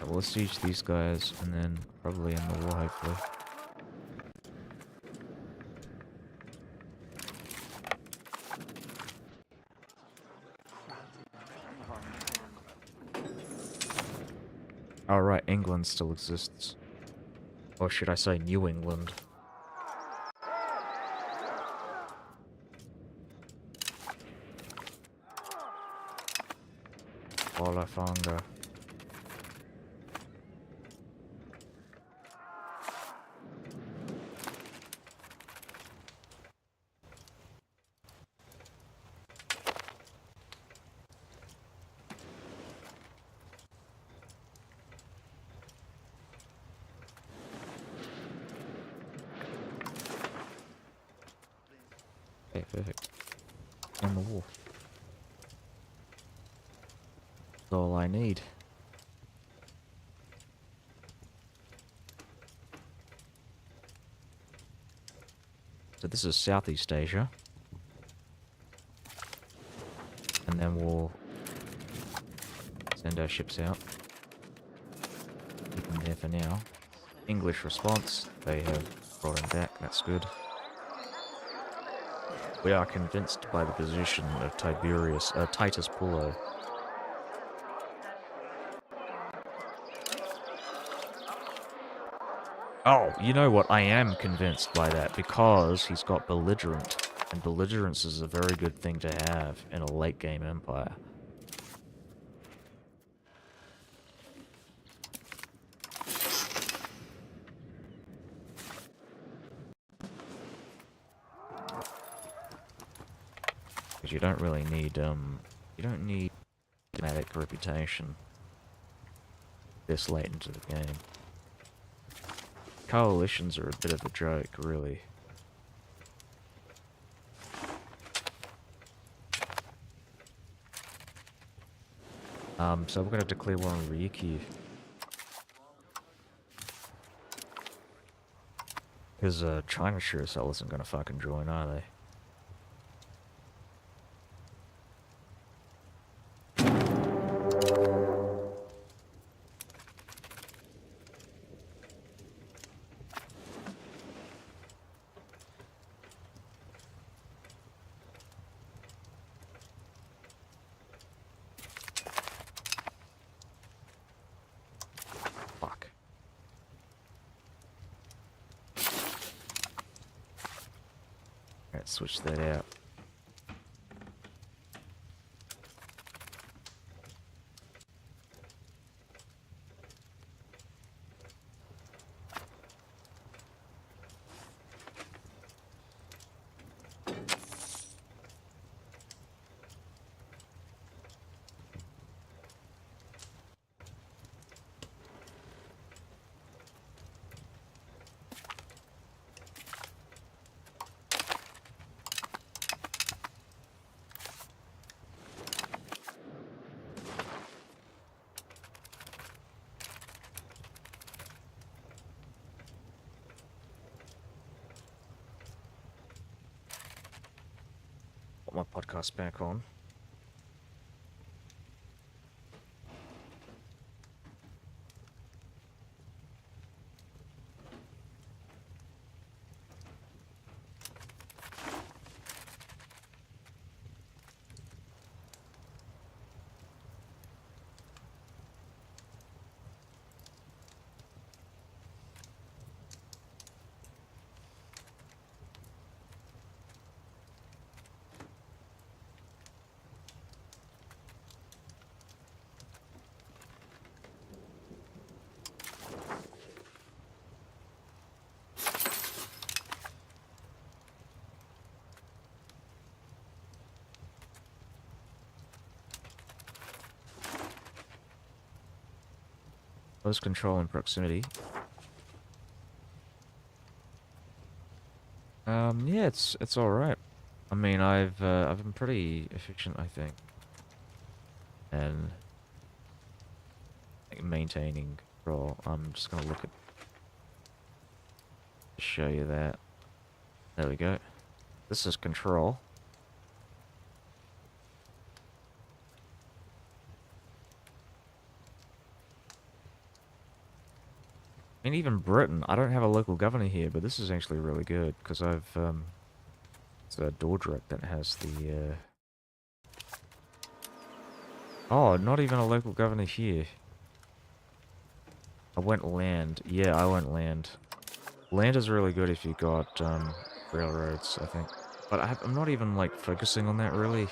We'll siege these guys, and then probably end the war, hopefully. Oh, right, England still exists. Or should I say New England? Olafanga. Okay, perfect. On the wall. That's all I need. So this is Southeast Asia. And then we'll send our ships out. Keep them there for now. English response. They have brought him back. That's good. We are convinced by the position of Titus Pullo. Oh, you know what? I am convinced by that because he's got belligerent. And belligerence is a very good thing to have in a late game empire. Because you don't really need, you don't need diplomatic reputation this late into the game. Coalitions are a bit of a joke, really. So we're gonna declare war on Ryukyu. Because, China sure as hell isn't gonna fucking join, are they? Let's switch that out. Put my podcast back on. Close control and proximity. Yeah, it's all right. I mean, I've been pretty efficient, I think, and like, maintaining control. I'm just gonna look at show you that. There we go. This is control. And even Britain, I don't have a local governor here, but this is actually really good because I've it's a Dordrecht that has the oh, not even a local governor here. I went land. Yeah, I went land. Land is really good if you got railroads, I think. But I'm not even like focusing on that really.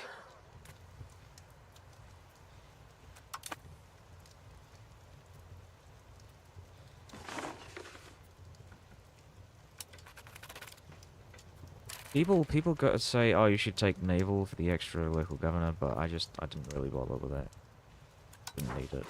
People got to say, oh, you should take naval for the extra local governor, but I didn't really bother with that. Didn't need it.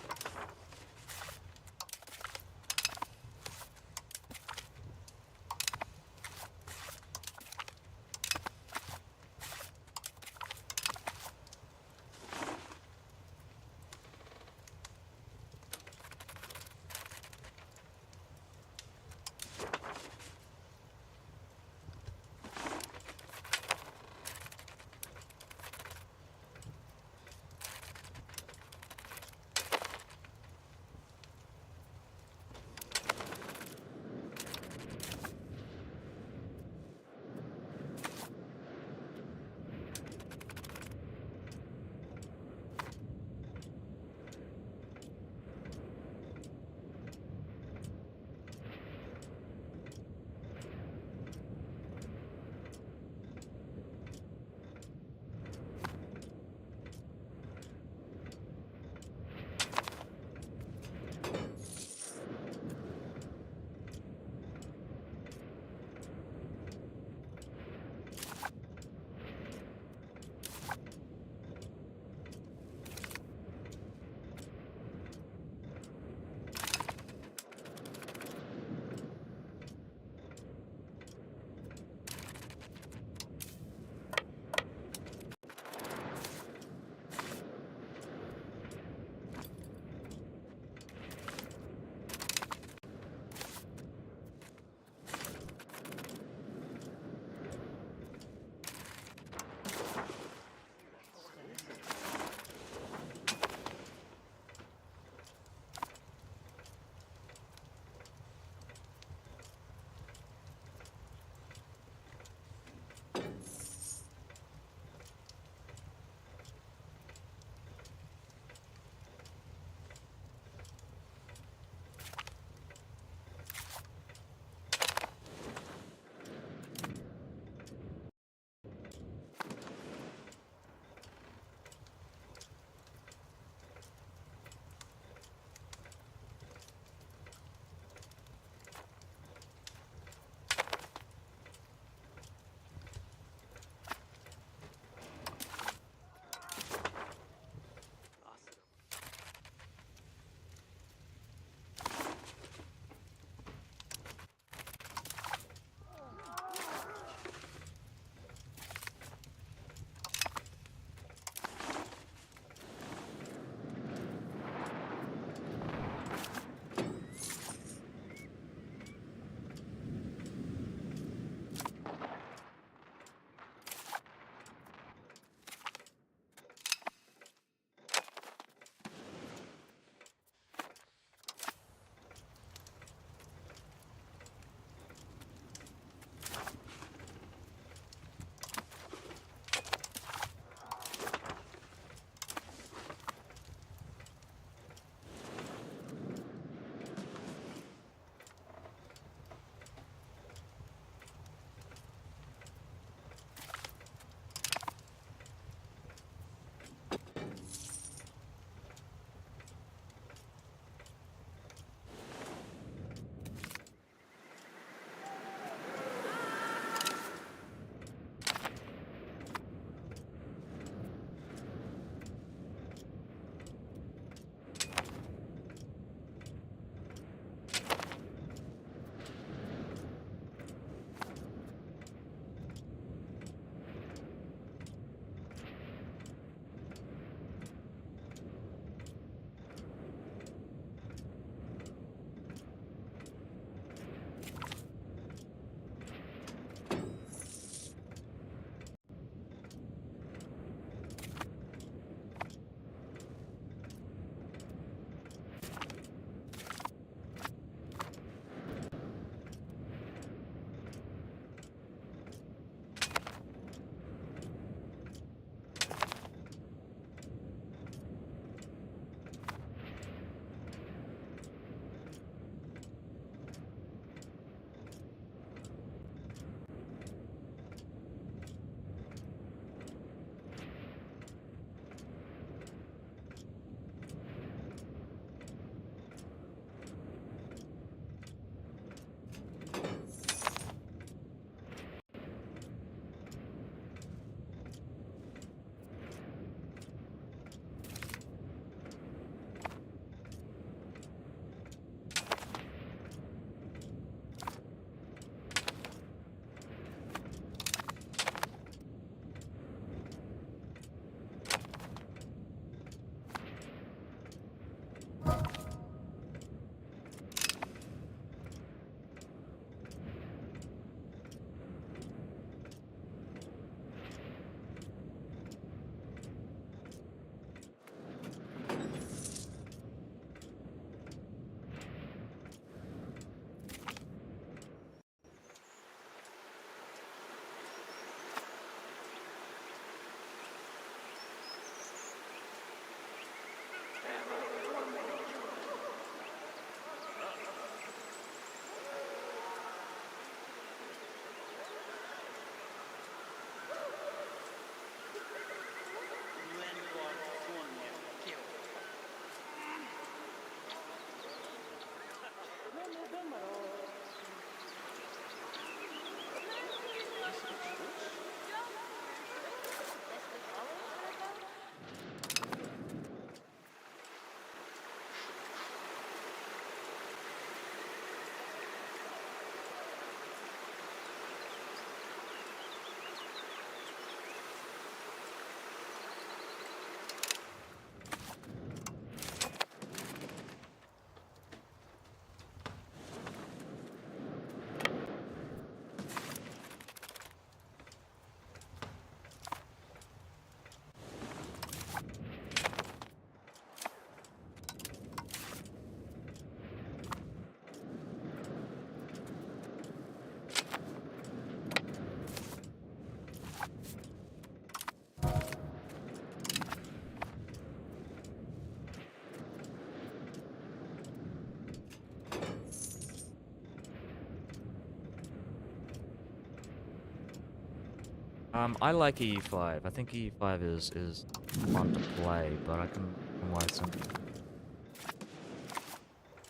I like E5. I think E5 is fun to play, but I can license.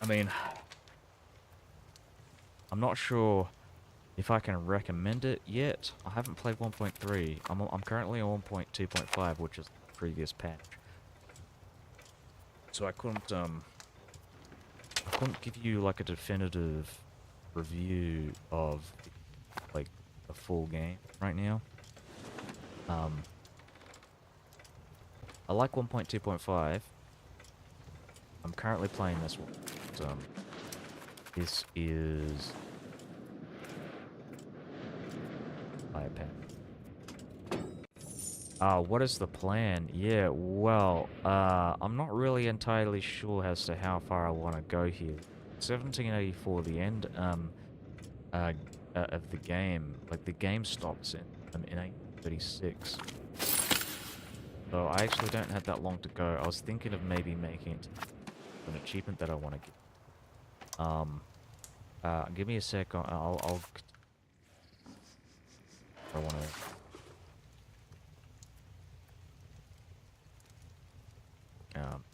I mean, I'm not sure if I can recommend it yet. I haven't played 1.3. I'm currently on 1.2.5, which is the previous patch. So I couldn't give you like a definitive review of like the full game right now. I like 1.2.5. I'm currently playing this one. This is iPad. What is the plan? Yeah, well, I'm not really entirely sure as to how far I want to go here. 1784, the end, uh, of the game, like the game stops in 836. So I actually don't have that long to go. I was thinking of maybe making it an achievement that I want to get. Give me a sec. I want to. Um,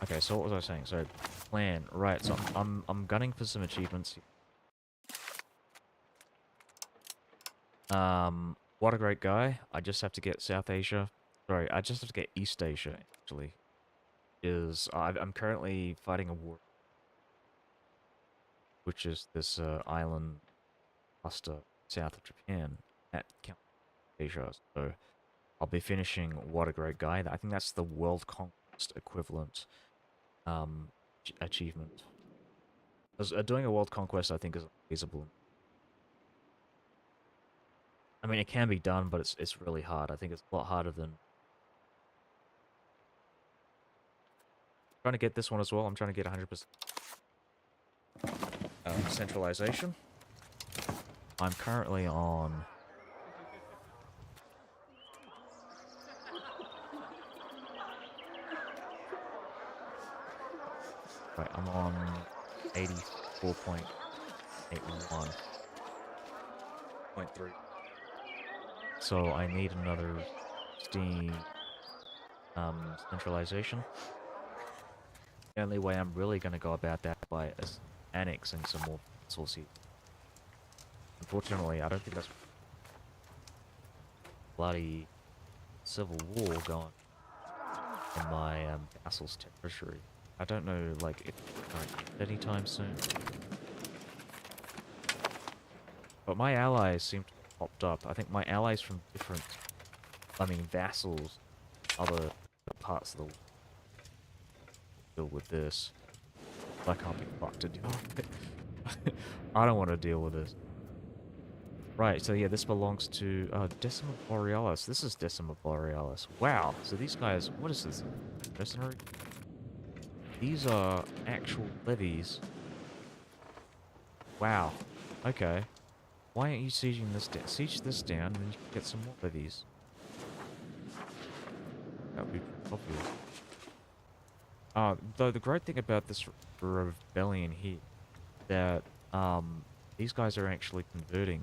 okay, so what was I saying? So, plan, right? So I'm gunning for some achievements. What a great guy. I just have to get South Asia. Sorry, I just have to get East Asia, actually. I'm currently fighting a war, which is this island cluster south of Japan at South Asia. So I'll be finishing What a Great Guy. I think that's the World Conquest equivalent achievement. Because doing a World Conquest, I think, is feasible. I mean, it can be done, but it's really hard. I think it's a lot harder than trying to get this one as well. I'm trying to get 100% centralization. I'm currently on. Right, I'm on 84.81.3. So I need another Steam centralization. The only way I'm really going to go about that by is annexing some more sources. Unfortunately, I don't think that's bloody civil war going in my vassal's territory. I don't know, like, if it's going to end anytime soon. But my allies seem to have popped up. I think my allies from different, vassals, other parts of the world deal with this. I can't be fucked to deal with it. I don't want to deal with this. Right, so yeah, this belongs to Decima Borealis. This is Decima Borealis. Wow, so these guys, what is this? Mercenary? These are actual levies. Wow. Okay. Why aren't you sieging this down? Siege this down, and then you can get some more levies. That would be obvious. Though the great thing about this rebellion here, that these guys are actually converting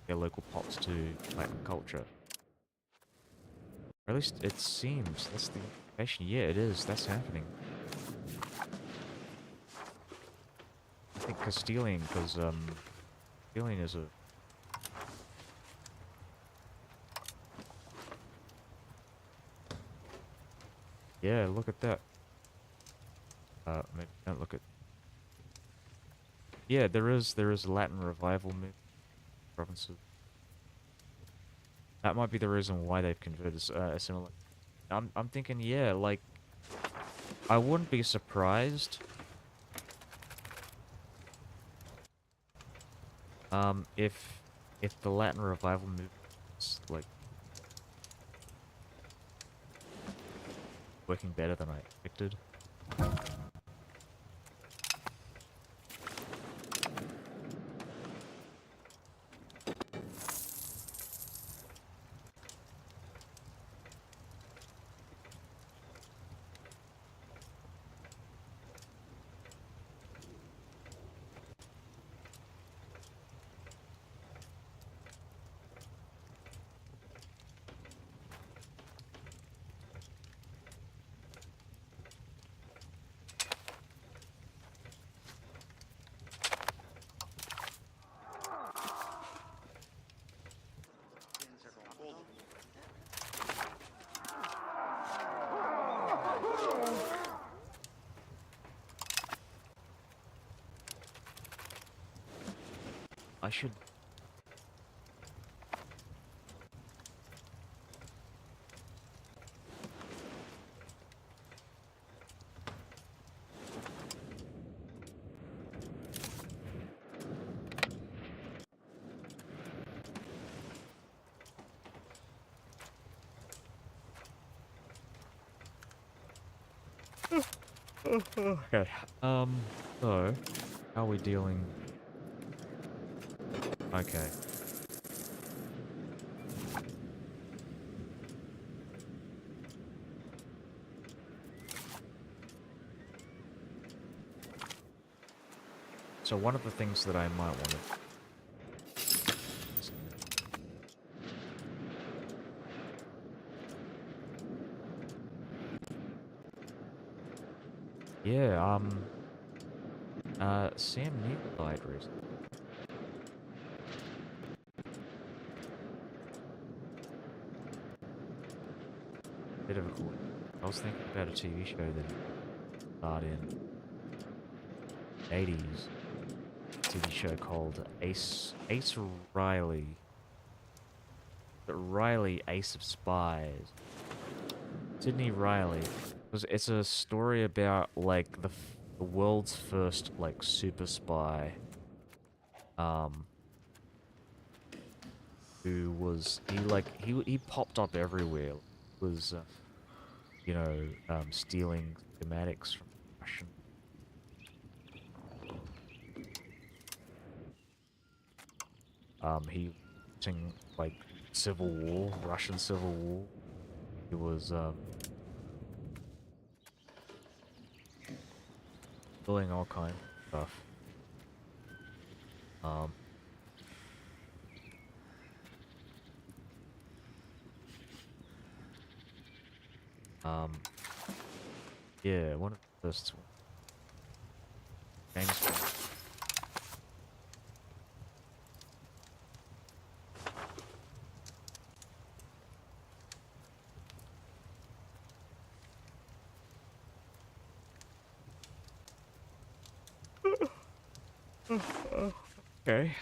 their local pops to Latin culture. Or at least it seems. That's the information. Yeah, it is. That's happening. I think Castilian, because Castilian is a yeah. Look at that. Maybe don't look at. Yeah, there is a Latin revival movement in provinces. That might be the reason why they've converted similar. I'm thinking, yeah, like I wouldn't be surprised if the Latin revival movement is like working better than I expected. I should... Okay. So, how are we dealing? Okay. So one of the things that I might want to... Yeah, Sam Neill died recently. Bit of a cool... I was thinking about a TV show that started in the 80s. TV show called Ace Riley. Riley, Ace of Spies. Sidney Riley. It's a story about, like, the world's first, like, super spy. Who was... He popped up everywhere. Was, you know, stealing schematics from Russian... he... like, Civil War, Russian Civil War. He was, doing all kinds of stuff. Um, um, yeah, one of the first James Bond. Okay.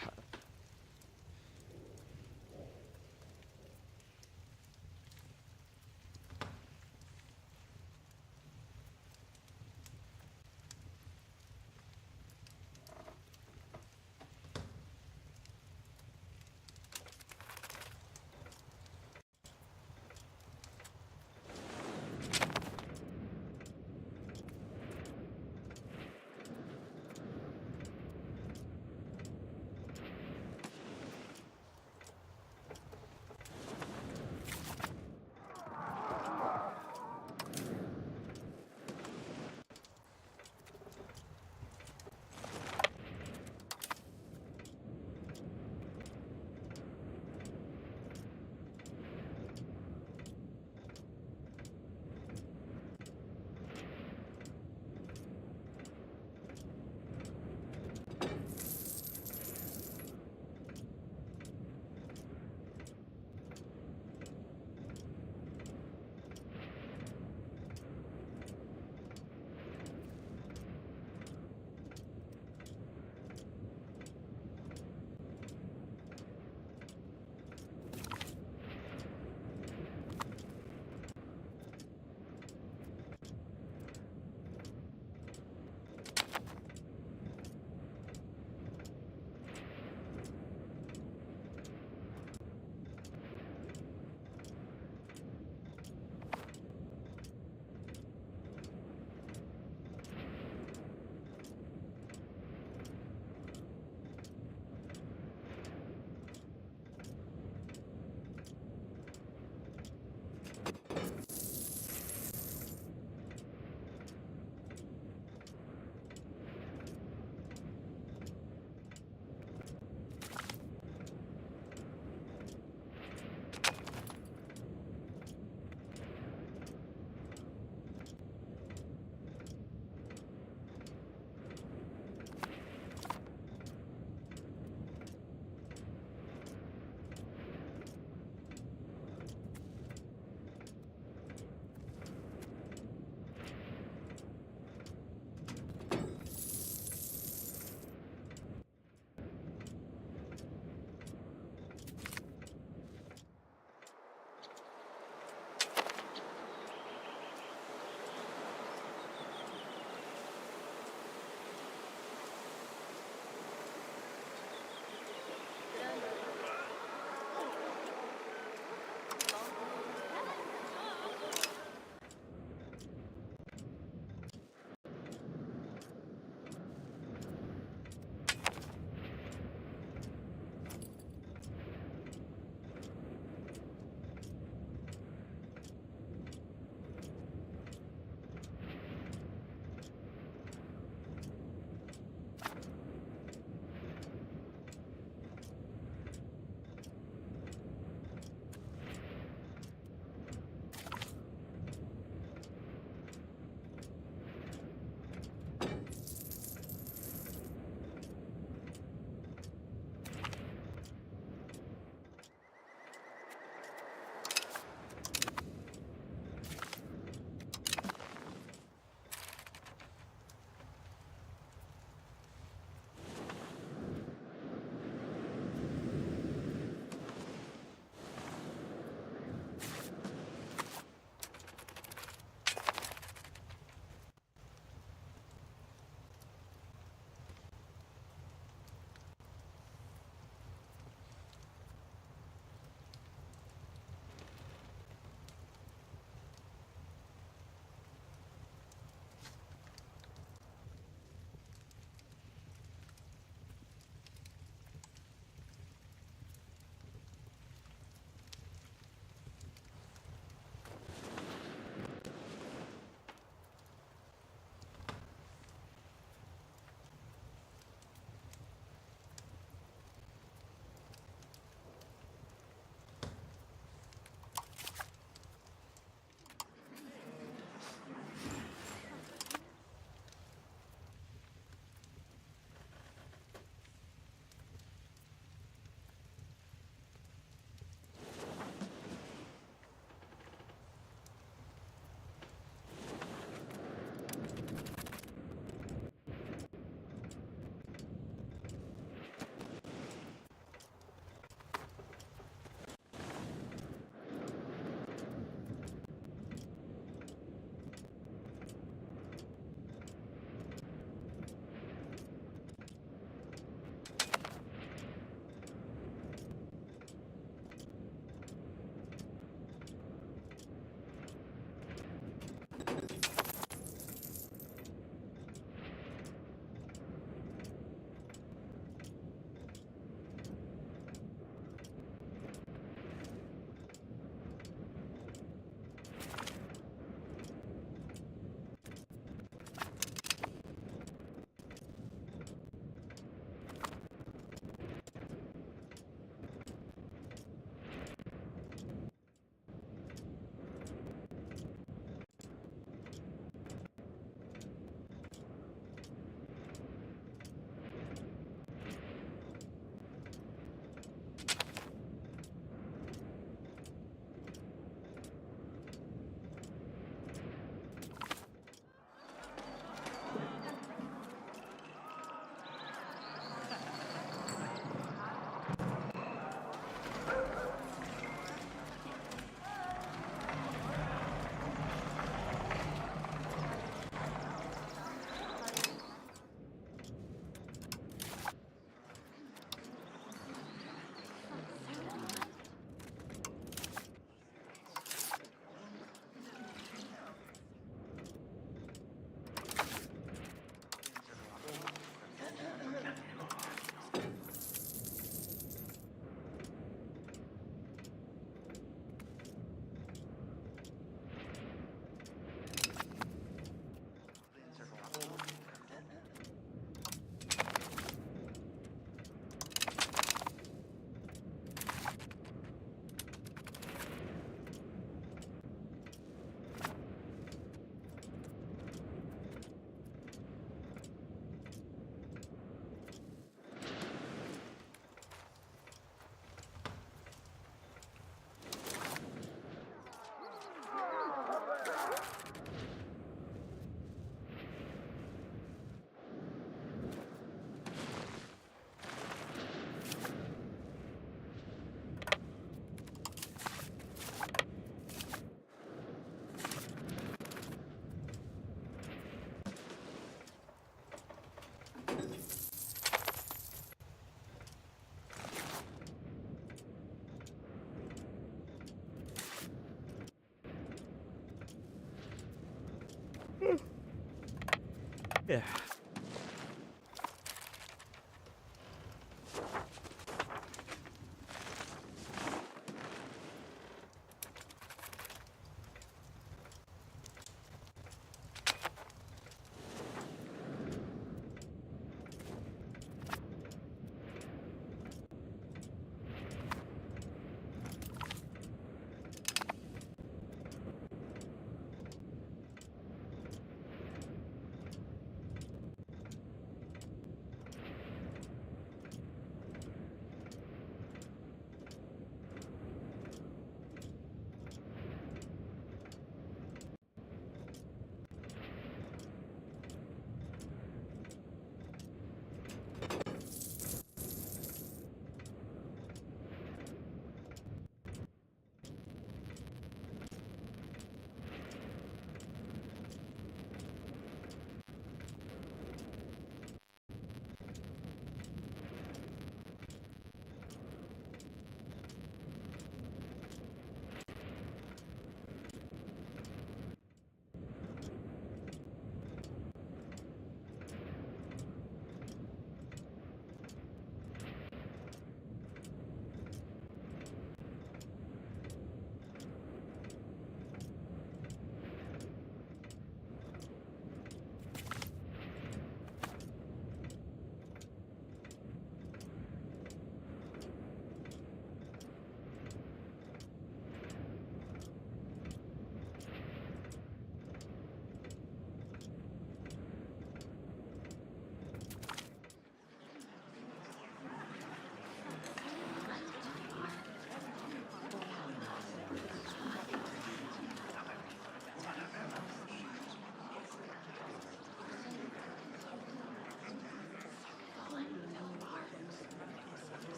Yeah.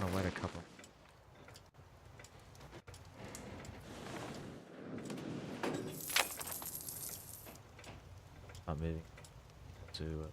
Gonna wait a couple. I'm moving to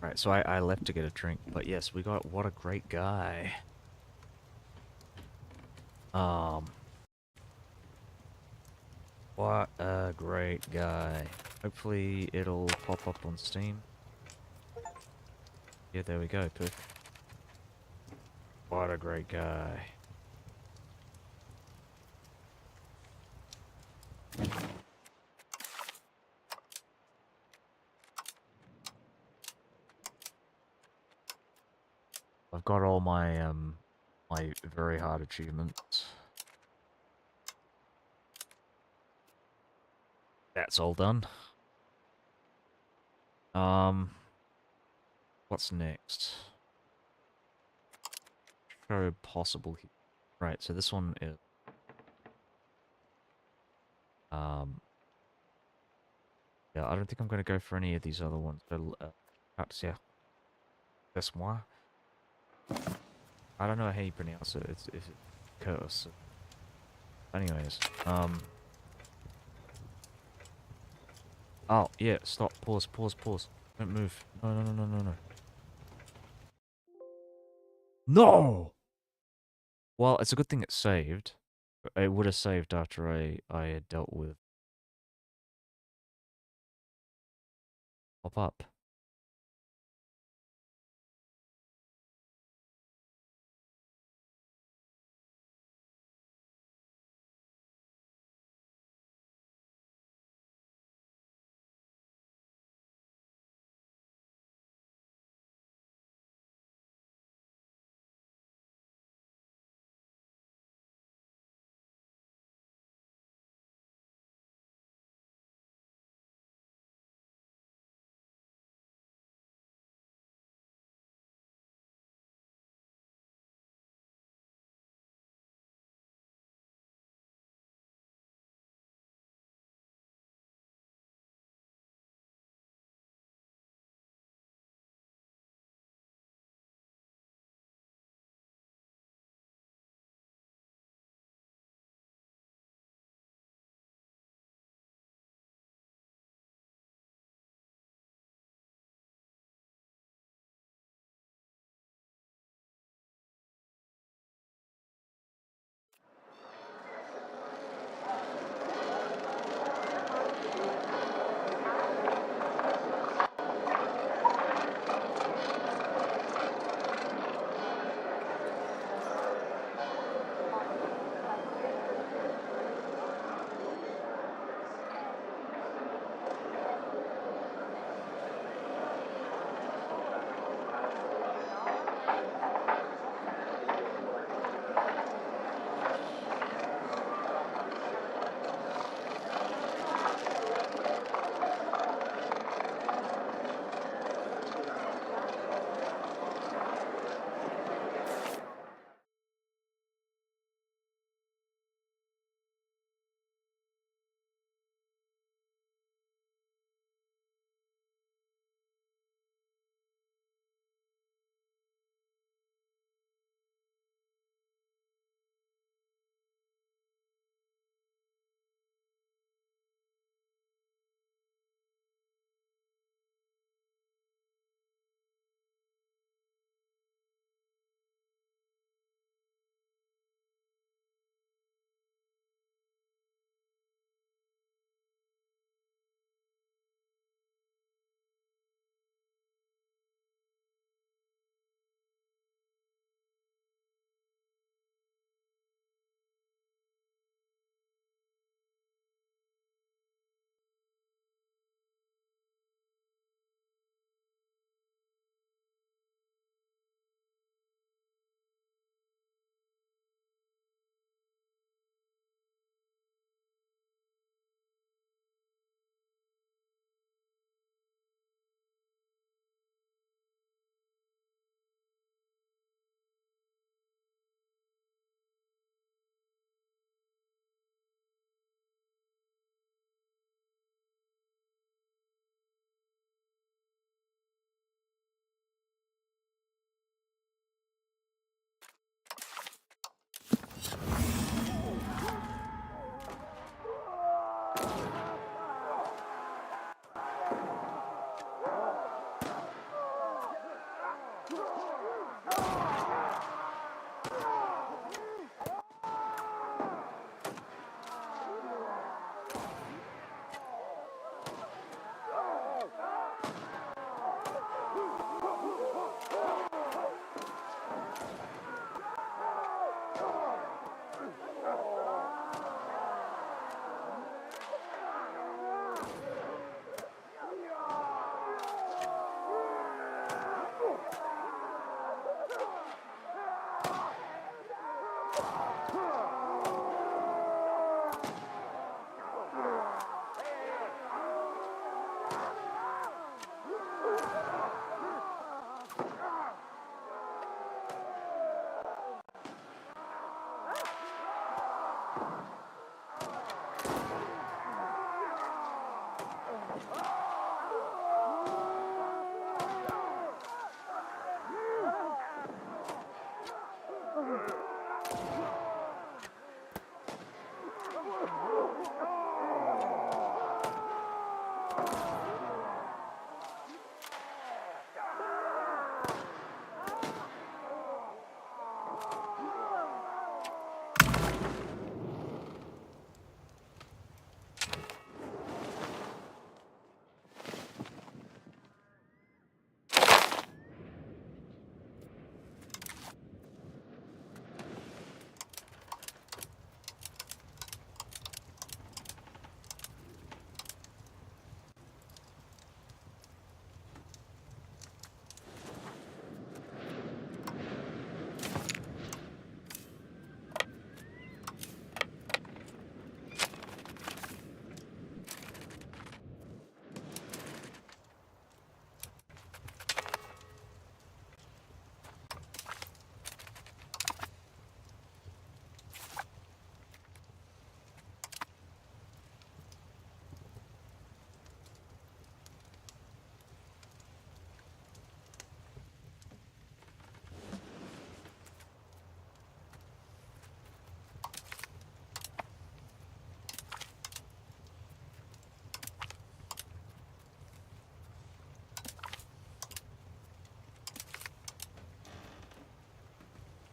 Right, so I left to get a drink, but yes, we got what a great guy. Um, what a great guy. Hopefully it'll pop up on Steam. Yeah, there we go, perfect. What a great guy. I've got all my my very hard achievements. That's all done. Um, what's next? Show possible. Right, so this one is um yeah, I don't think I'm gonna go for any of these other ones. So, yeah, this moi. I don't know how you pronounce it. It's curse. Anyways, oh yeah, stop, pause, pause, pause. Don't move. No, no, no, no, no, no. No! Well, it's a good thing it saved. It would have saved after I had dealt with pop up.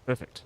Perfect.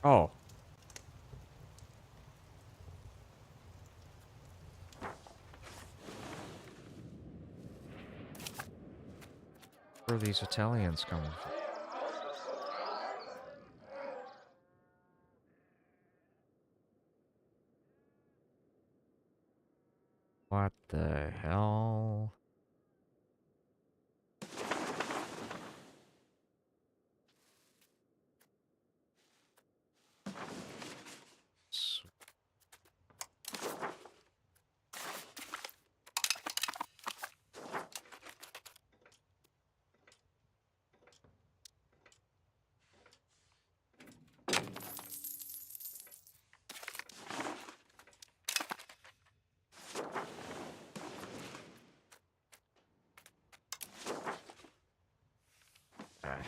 Oh. Where are these Italians coming from? What the hell? Okay.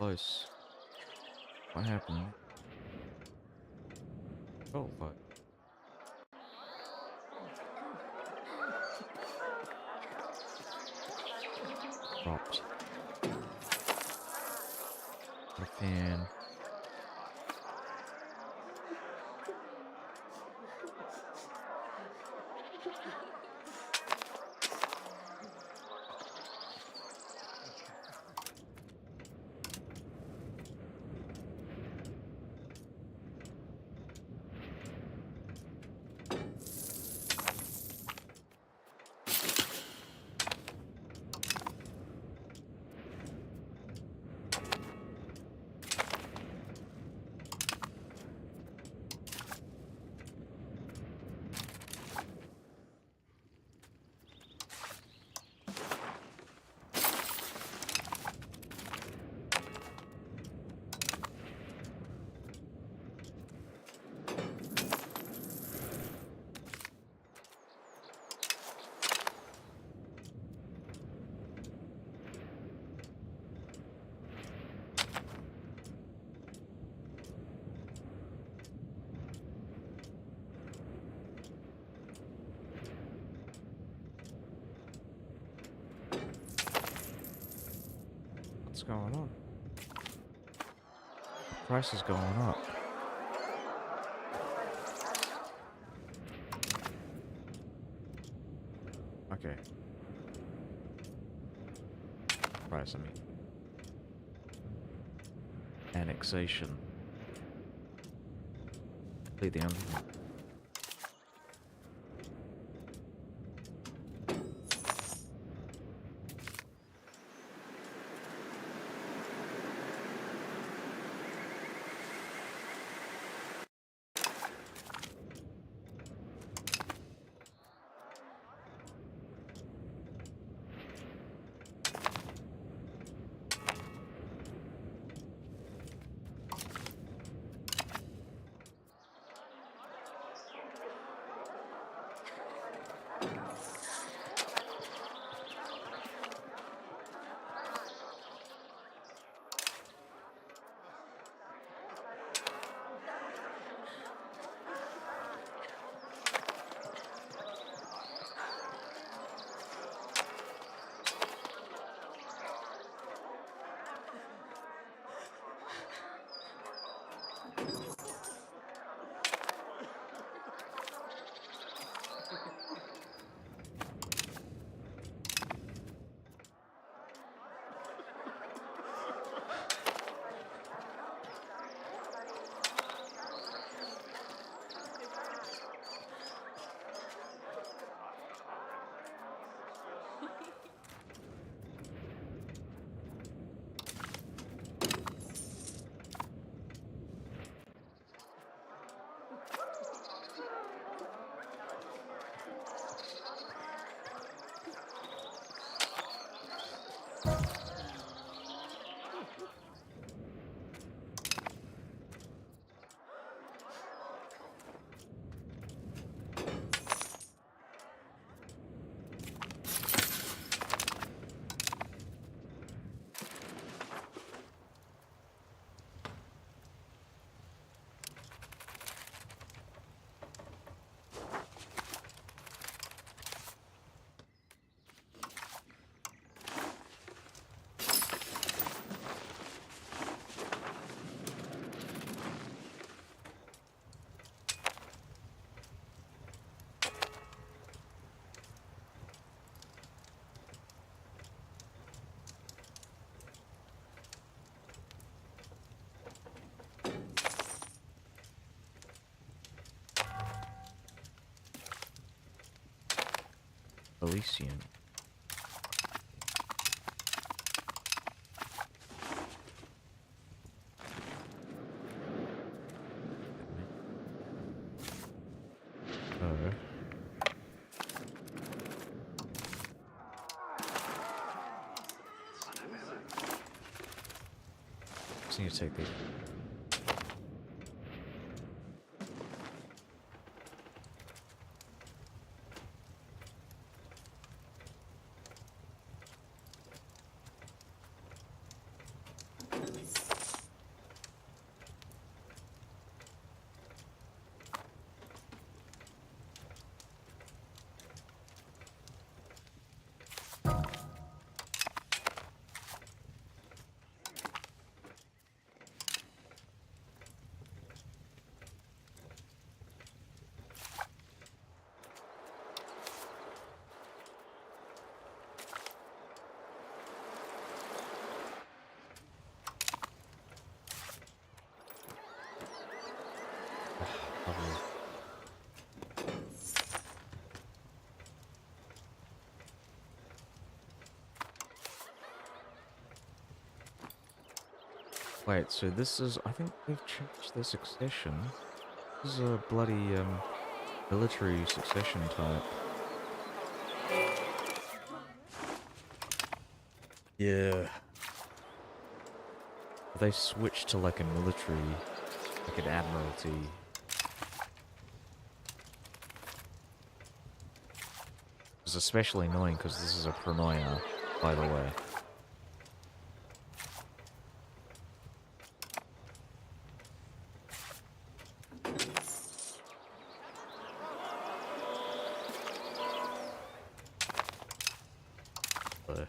close. What happened? Oh, fuck. Dropped. The fan. What's going on? The price is going up. Okay. Price, I mean. Annexation. Complete the implement. Elysium. Just need to take these. Wait, so this is... I think they've changed their succession. This is a bloody, military succession type. Yeah. They switched to like a military, like an admiralty. It's especially annoying because this is a paranoia, by the way. Uh,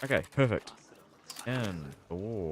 Okay, perfect. And oh,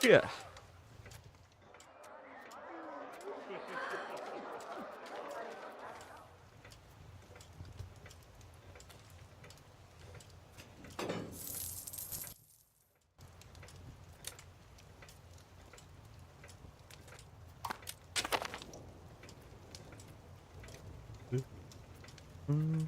yeah. Mm.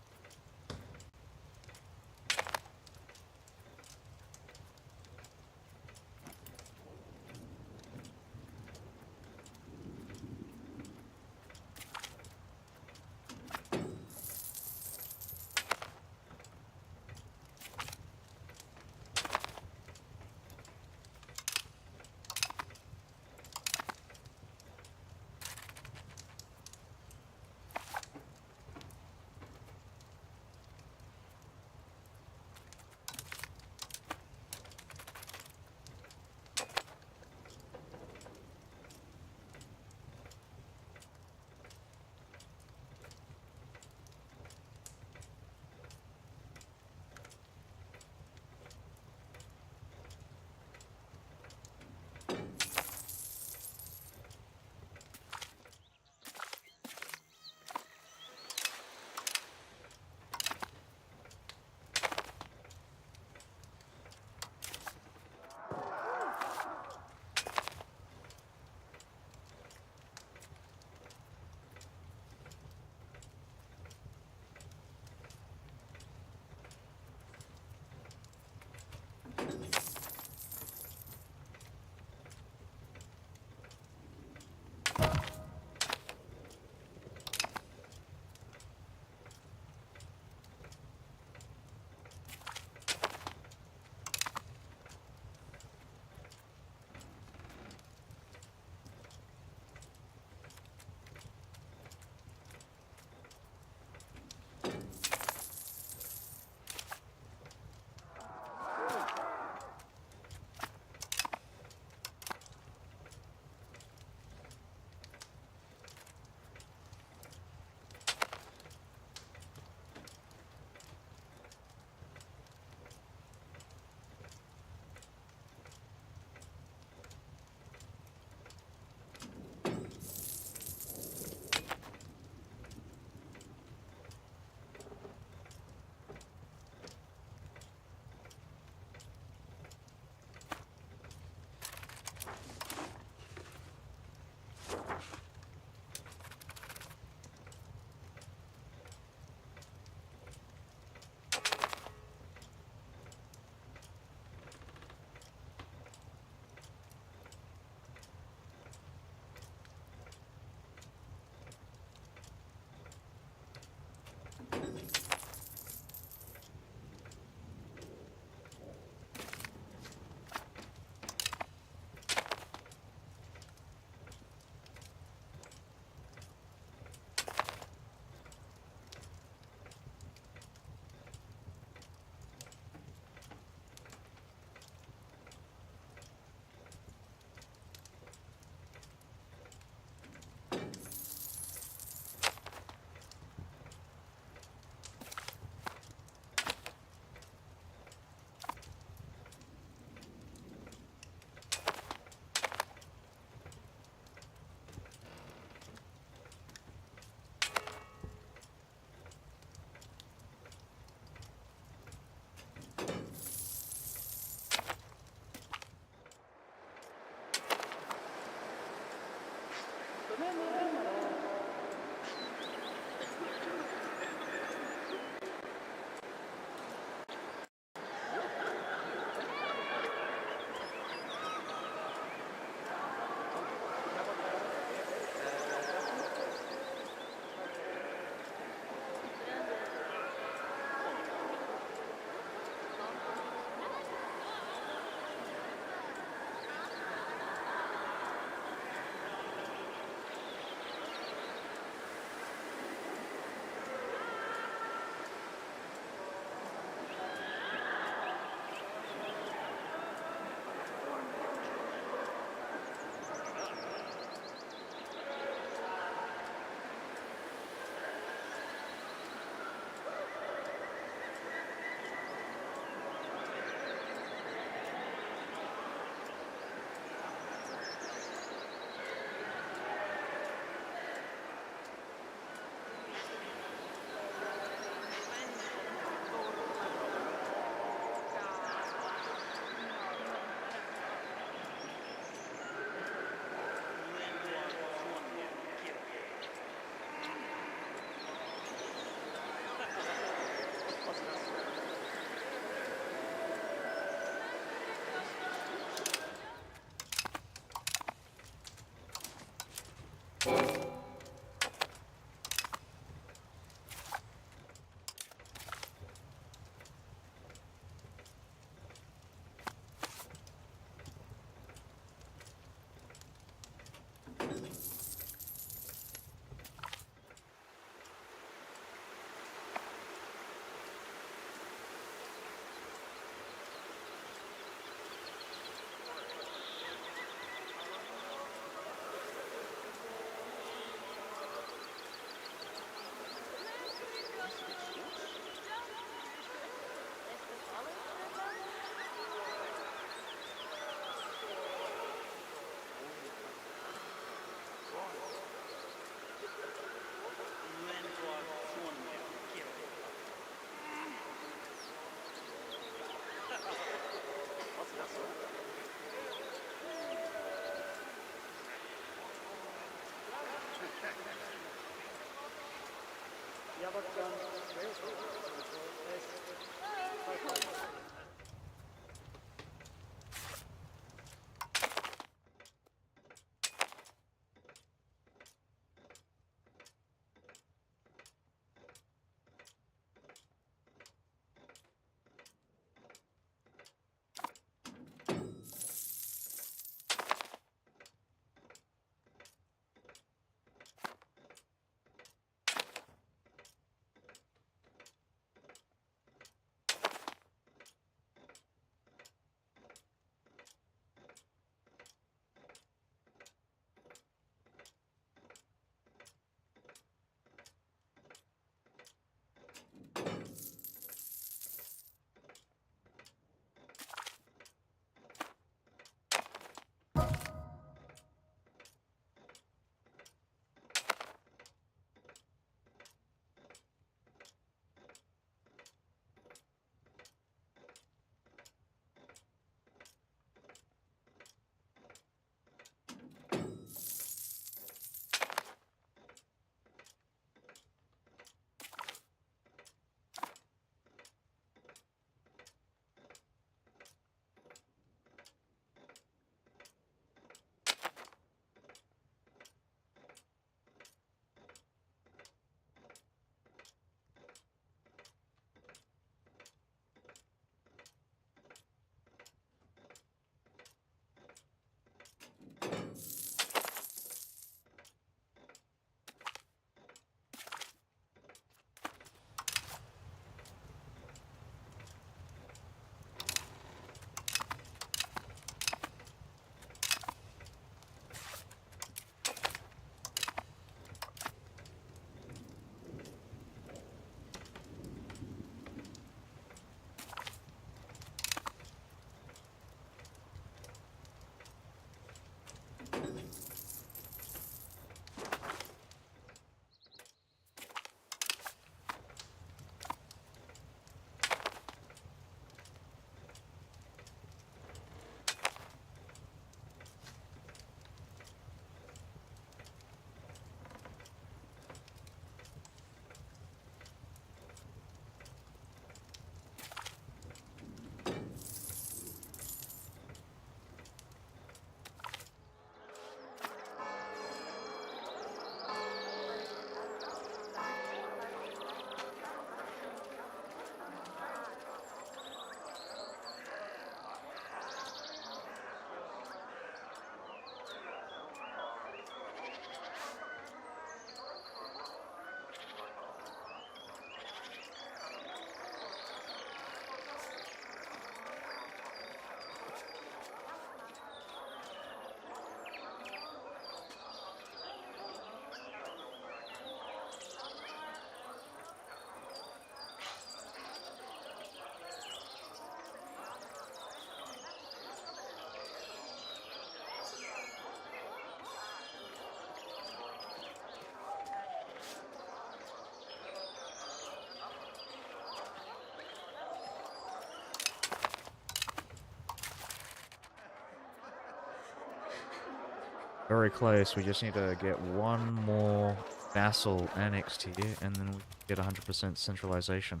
Very close. We just need to get one more vassal annexed here, and then we get 100% centralization.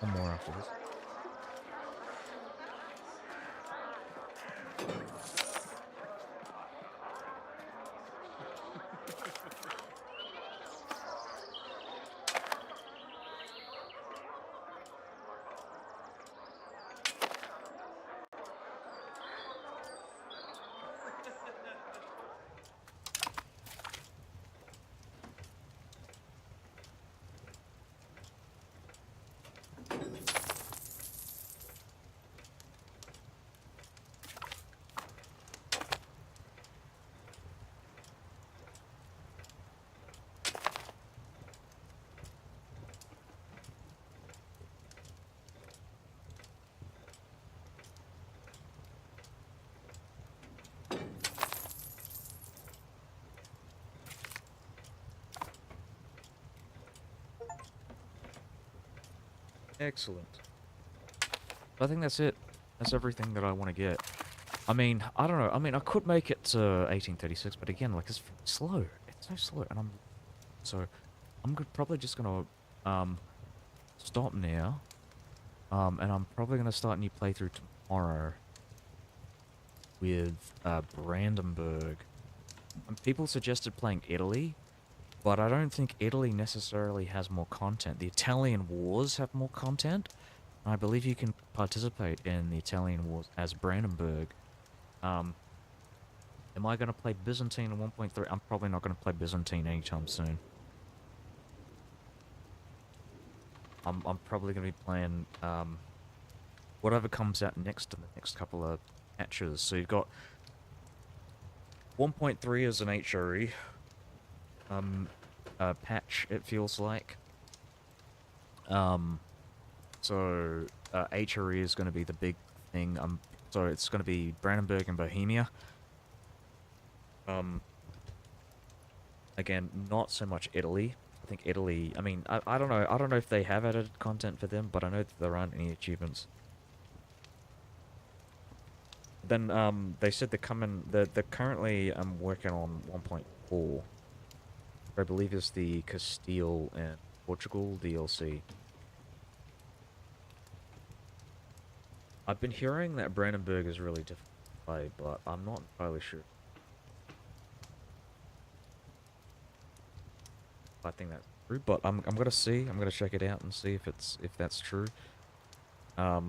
One more after this. Excellent. I think that's it. That's everything that I want to get. I mean, I don't know. I mean, I could make it to 1836, but again, like, it's slow. It's so slow, and so I'm probably just gonna stop now. And I'm probably gonna start a new playthrough tomorrow with Brandenburg. And people suggested playing Italy, but I don't think Italy necessarily has more content. The Italian Wars have more content. I believe you can participate in the Italian Wars as Brandenburg. Um, am I going to play Byzantine in 1.3? I'm probably not going to play Byzantine anytime soon. I'm probably going to be playing whatever comes out next in the next couple of patches. So you've got 1.3 as an HRE patch, it feels like. Um, so HRE is going to be the big thing. So it's going to be Brandenburg and Bohemia. Um, Again, not so much Italy. I think Italy, I mean, I don't know. I don't know if they have added content for them, but I know that there aren't any achievements. Then they said they're currently working on 1.4. I believe is the Castile and Portugal DLC. I've been hearing that Brandenburg is really difficult to play, but I'm not entirely sure. I think that's true, but I'm gonna see. I'm gonna check it out and see if that's true. I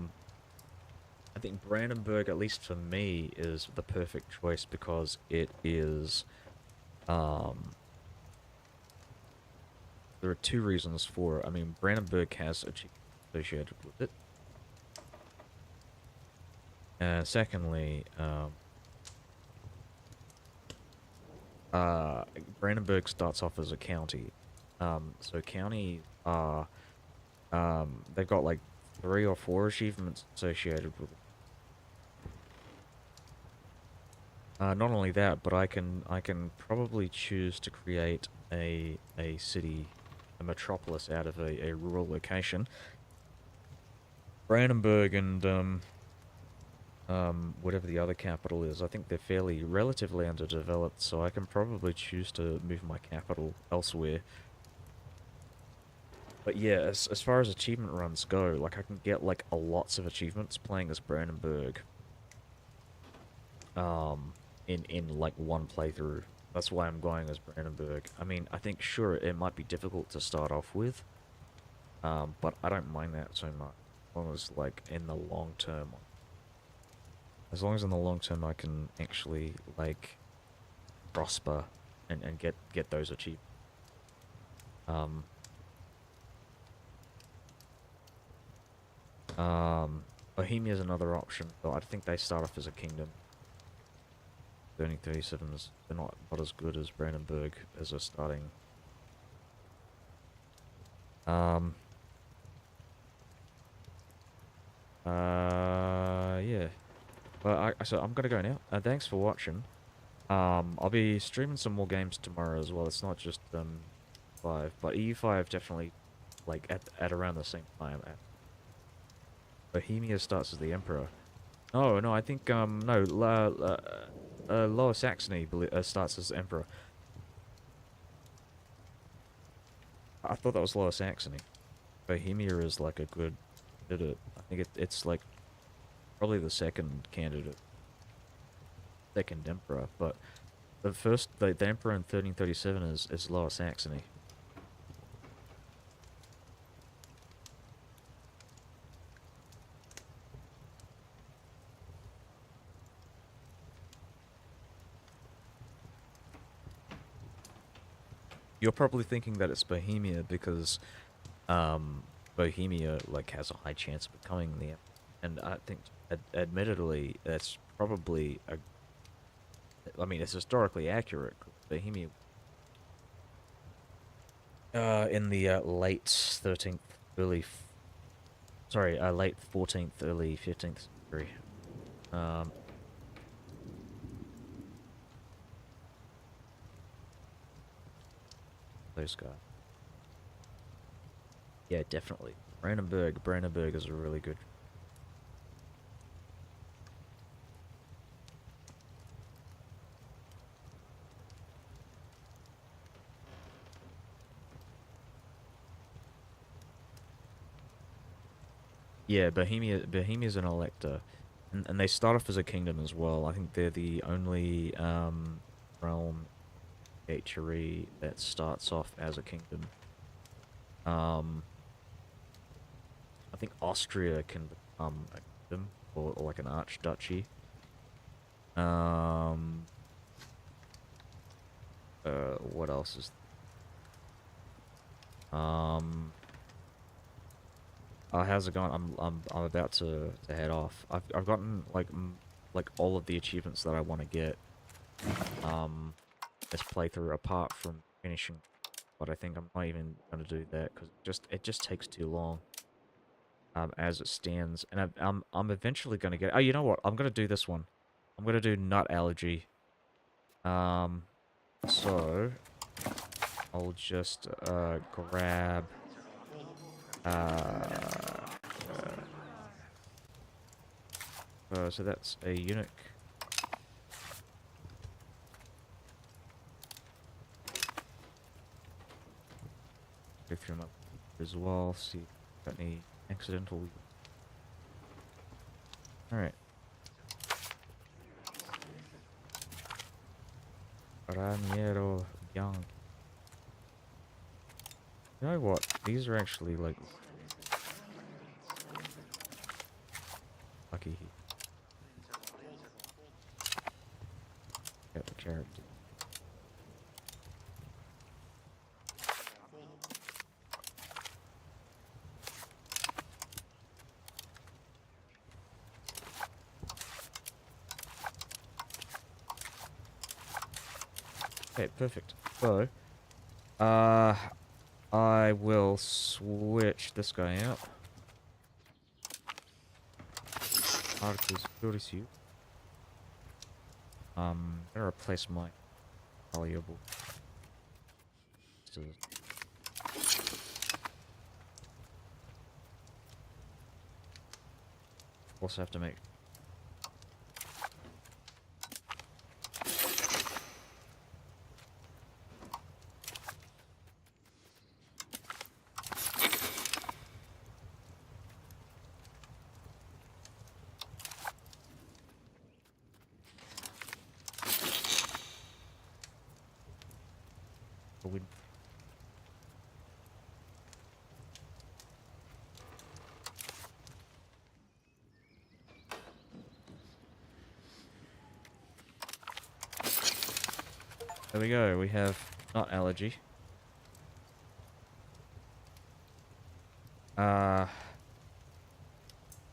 think Brandenburg, at least for me, is the perfect choice because it is. There are two reasons for it. I mean, Brandenburg has achievements associated with it. Secondly, Brandenburg starts off as a county. So county are, they've got like 3 or 4 achievements associated with it. Not only that, but I can probably choose to create a city, a metropolis out of a rural location. Brandenburg and whatever the other capital is, I think they're relatively underdeveloped, so I can probably choose to move my capital elsewhere. But yeah, as far as achievement runs go, like I can get like lots of achievements playing as Brandenburg. In like one playthrough. That's why I'm going as Brandenburg. I mean, I think sure it might be difficult to start off with, but I don't mind that so much. As long as like in the long term, as long as in the long term I can actually like prosper and get those achievements. Um, Bohemia is another option, but I think they start off as a kingdom. 37s, they're not as good as Brandenburg as a starting. Yeah. Well, so I'm gonna go now. Thanks for watching. I'll be streaming some more games tomorrow as well. It's not just 5, but EU5 definitely like at around the same time. Bohemia starts as the Emperor. Oh no, I think no, Lower Saxony starts as Emperor. I thought that was Lower Saxony. Bohemia is like a good candidate. I think it's like probably the second candidate, second Emperor, but the Emperor in 1337 is Lower Saxony. You're probably thinking that it's Bohemia because Bohemia like has a high chance of becoming the, and I think admittedly that's probably a. I mean, it's historically accurate. Bohemia, in the late 13th, late 14th, early 15th century. Um, those guys. Yeah, definitely. Brandenburg is a really good. Yeah, Bohemia's an elector, and they start off as a kingdom as well. I think they're the only realm HRE that starts off as a kingdom. Um, I think Austria can become a kingdom or like an archduchy. Um, what else is how's it going? I'm about to head off. I've gotten like like all of the achievements that I want to get. Um, this playthrough apart from finishing, but I think I'm not even gonna do that because it just takes too long. As it stands, and I'm eventually gonna get. Oh, you know what? I'm gonna do this one. I'm gonna do nut allergy. Um, so I'll just grab uh, so that's a eunuch. Go through them up as well. See if got any accidental. All right. Raniero Young. You know what? These are actually like lucky. Get the character. Okay, perfect. So, uh, I will switch this guy out. Articles Purisuit. Gonna replace my valuable. Also have to make. There we go. We have not allergy. Uh,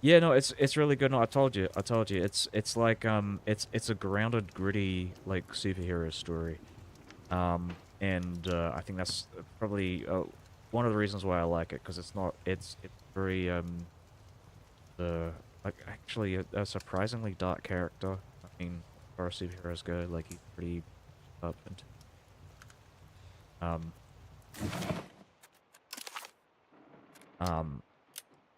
yeah, no, it's really good. No, I told you. It's like it's a grounded, gritty like superhero story. And I think that's probably one of the reasons why I like it because it's very like actually a surprisingly dark character. I mean, as far as superheroes go, like he's pretty up and um um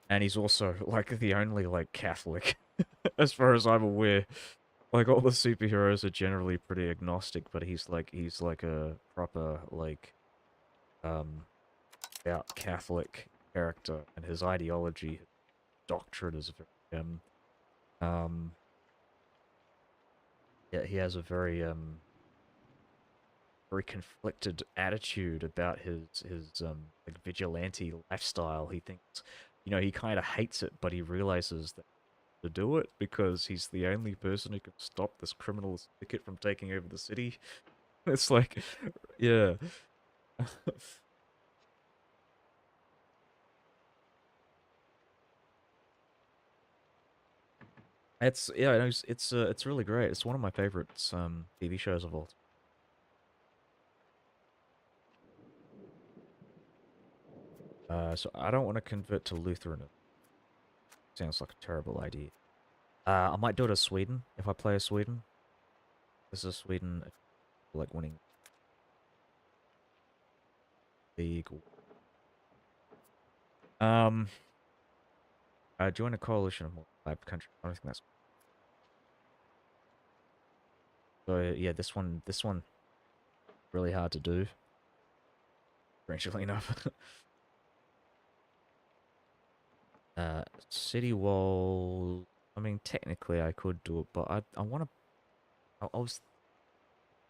and he's also like the only like Catholic as far as I'm aware. Like all the superheroes are generally pretty agnostic, but he's like a proper like um out Catholic character, and his ideology, his doctrine is very um yeah, he has a very conflicted attitude about his like vigilante lifestyle. He thinks, you know, he kind of hates it, but he realizes that to do it because he's the only person who can stop this criminal syndicate from taking over the city. It's like, yeah. It's yeah, no, it's really great. It's one of my favorites TV shows of all time. So I don't want to convert to Lutheran. Sounds like a terrible idea. I might do it as Sweden if I play as Sweden. This is Sweden, like winning league. Um, join a coalition of more than 5 countries. I don't think that's so. Yeah, this one really hard to do. Strangely enough. City wall. I mean, technically I could do it, but I want to. I was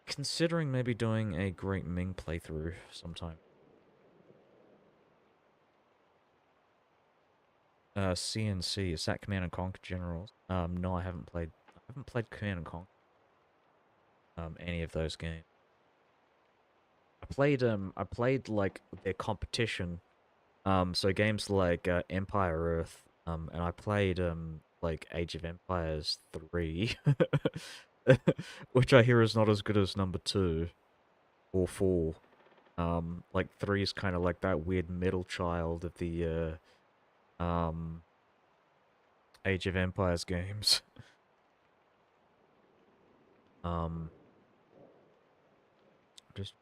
considering maybe doing a Great Ming playthrough sometime. CNC, is that Command and Conquer Generals? No, I haven't played Command and Conquer, any of those games. I played like their competition, so games like Empire Earth, and I played like Age of Empires 3, which I hear is not as good as number 2 or 4. Like 3 is kind of like that weird middle child of the Age of Empires games. Um, just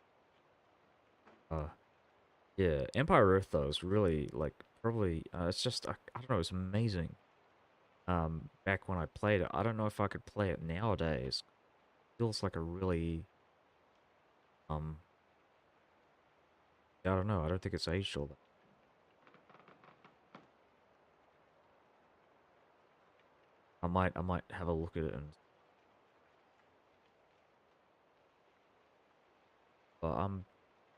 uh, yeah, Empire Earth though is really like probably it's just I don't know, it's amazing. Back when I played it, I don't know if I could play it nowadays. Feels like a really um I don't know, I don't think it's aged all that. I might have a look at it and but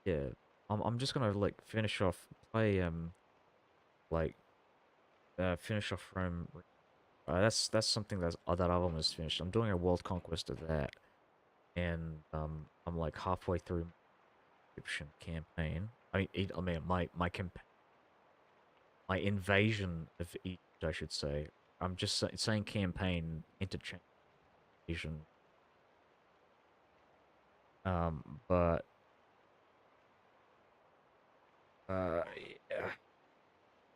yeah, I'm just gonna like finish off play like finish off Rome. That's something that I've almost finished. I'm doing a world conquest of that, and I'm like halfway through Egyptian campaign. I mean my invasion of Egypt, I should say. I'm just saying campaign interchange invasion. But yeah.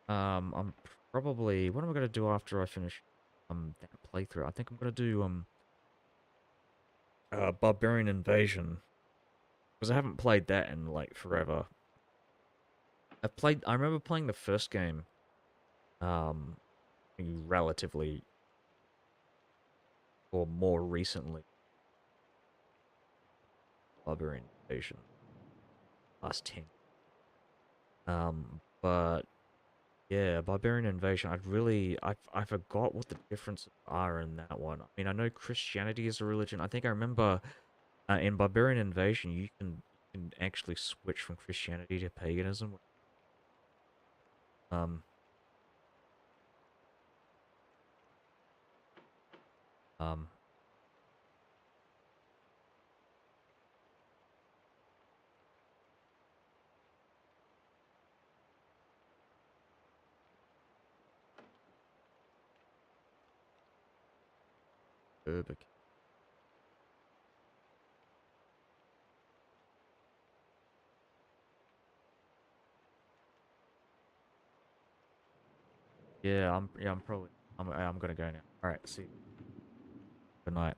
I'm probably what am I gonna do after I finish that playthrough? I think I'm gonna do Barbarian Invasion because I haven't played that in like forever. I remember playing the first game um relatively or more recently, Barbarian Invasion last 10. But yeah, Barbarian Invasion. I forgot what the differences are in that one. I mean, I know Christianity is a religion. I think I remember in Barbarian Invasion you can actually switch from Christianity to paganism. Um, um, Urbic. Yeah, I'm probably I'm gonna go now. All right, see you. Good night.